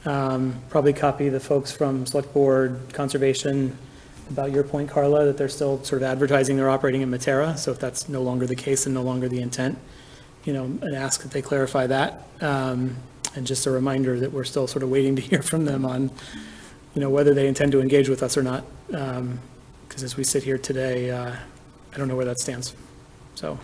Probably copy the folks from Select Board, Conservation, about your point, Carla, that they're still sort of advertising they're operating in Matera. So if that's no longer the case and no longer the intent, and ask that they clarify that. And just a reminder that we're still sort of waiting to hear from them on, whether they intend to engage with us or not. Because as we sit here today, I don't know where that stands. So.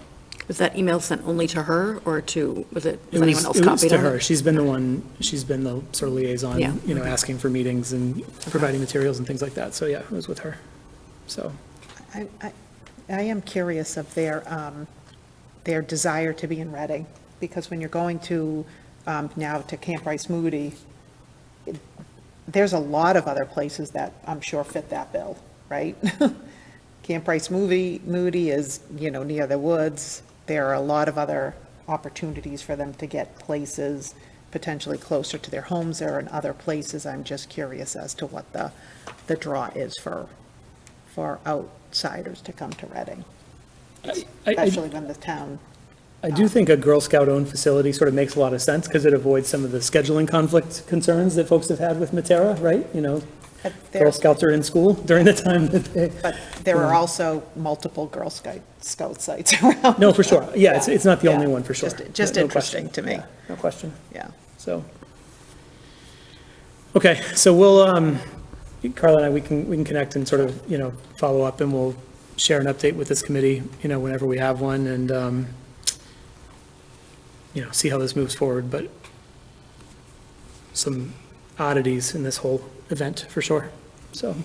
Was that email sent only to her, or was anyone else It was copied to on her. it? She's been the sort of liaison, Yeah. asking for meetings and providing materials and things like that. So yeah, it was with her. So, I am curious of their desire to be in Reading, because when you're going to, now to Camp Rice Moody, there's a lot of other places that I'm sure fit that bill, right? Camp Rice Moody is, near the woods. There are a lot of other opportunities for them to get places potentially closer to their homes. There are in other places. I'm just curious as to what the draw is for outsiders to come to Reading, especially when the town. I do think a Girl Scout-owned facility sort of makes a lot of sense because it avoids some of the scheduling conflict concerns that folks have had with Matera, right? Girl Scouts are in school during the time that they. But there are also multiple Girl Scout sites around. No, for sure. Yeah, it's not the Yeah. only one, for sure. Just No interesting question. to me. Yeah, no question. Yeah. So, okay, so we'll, Carla and I, we can connect and sort of, follow up, and we'll share an update with this committee, whenever we have one, and, see how this moves forward, but some oddities in this whole event, for sure, so.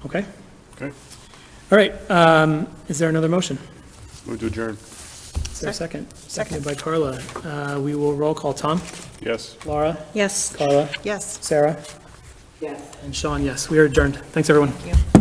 Okay, Okay, all right, is there another motion? move to adjourn. Is there a second? Seconded by Carla. We will roll call. Tom? Yes. Laura? Yes. Carla? Yes. Sarah? Yes. And Sean, yes. We are adjourned. Thanks, everyone. Thank you.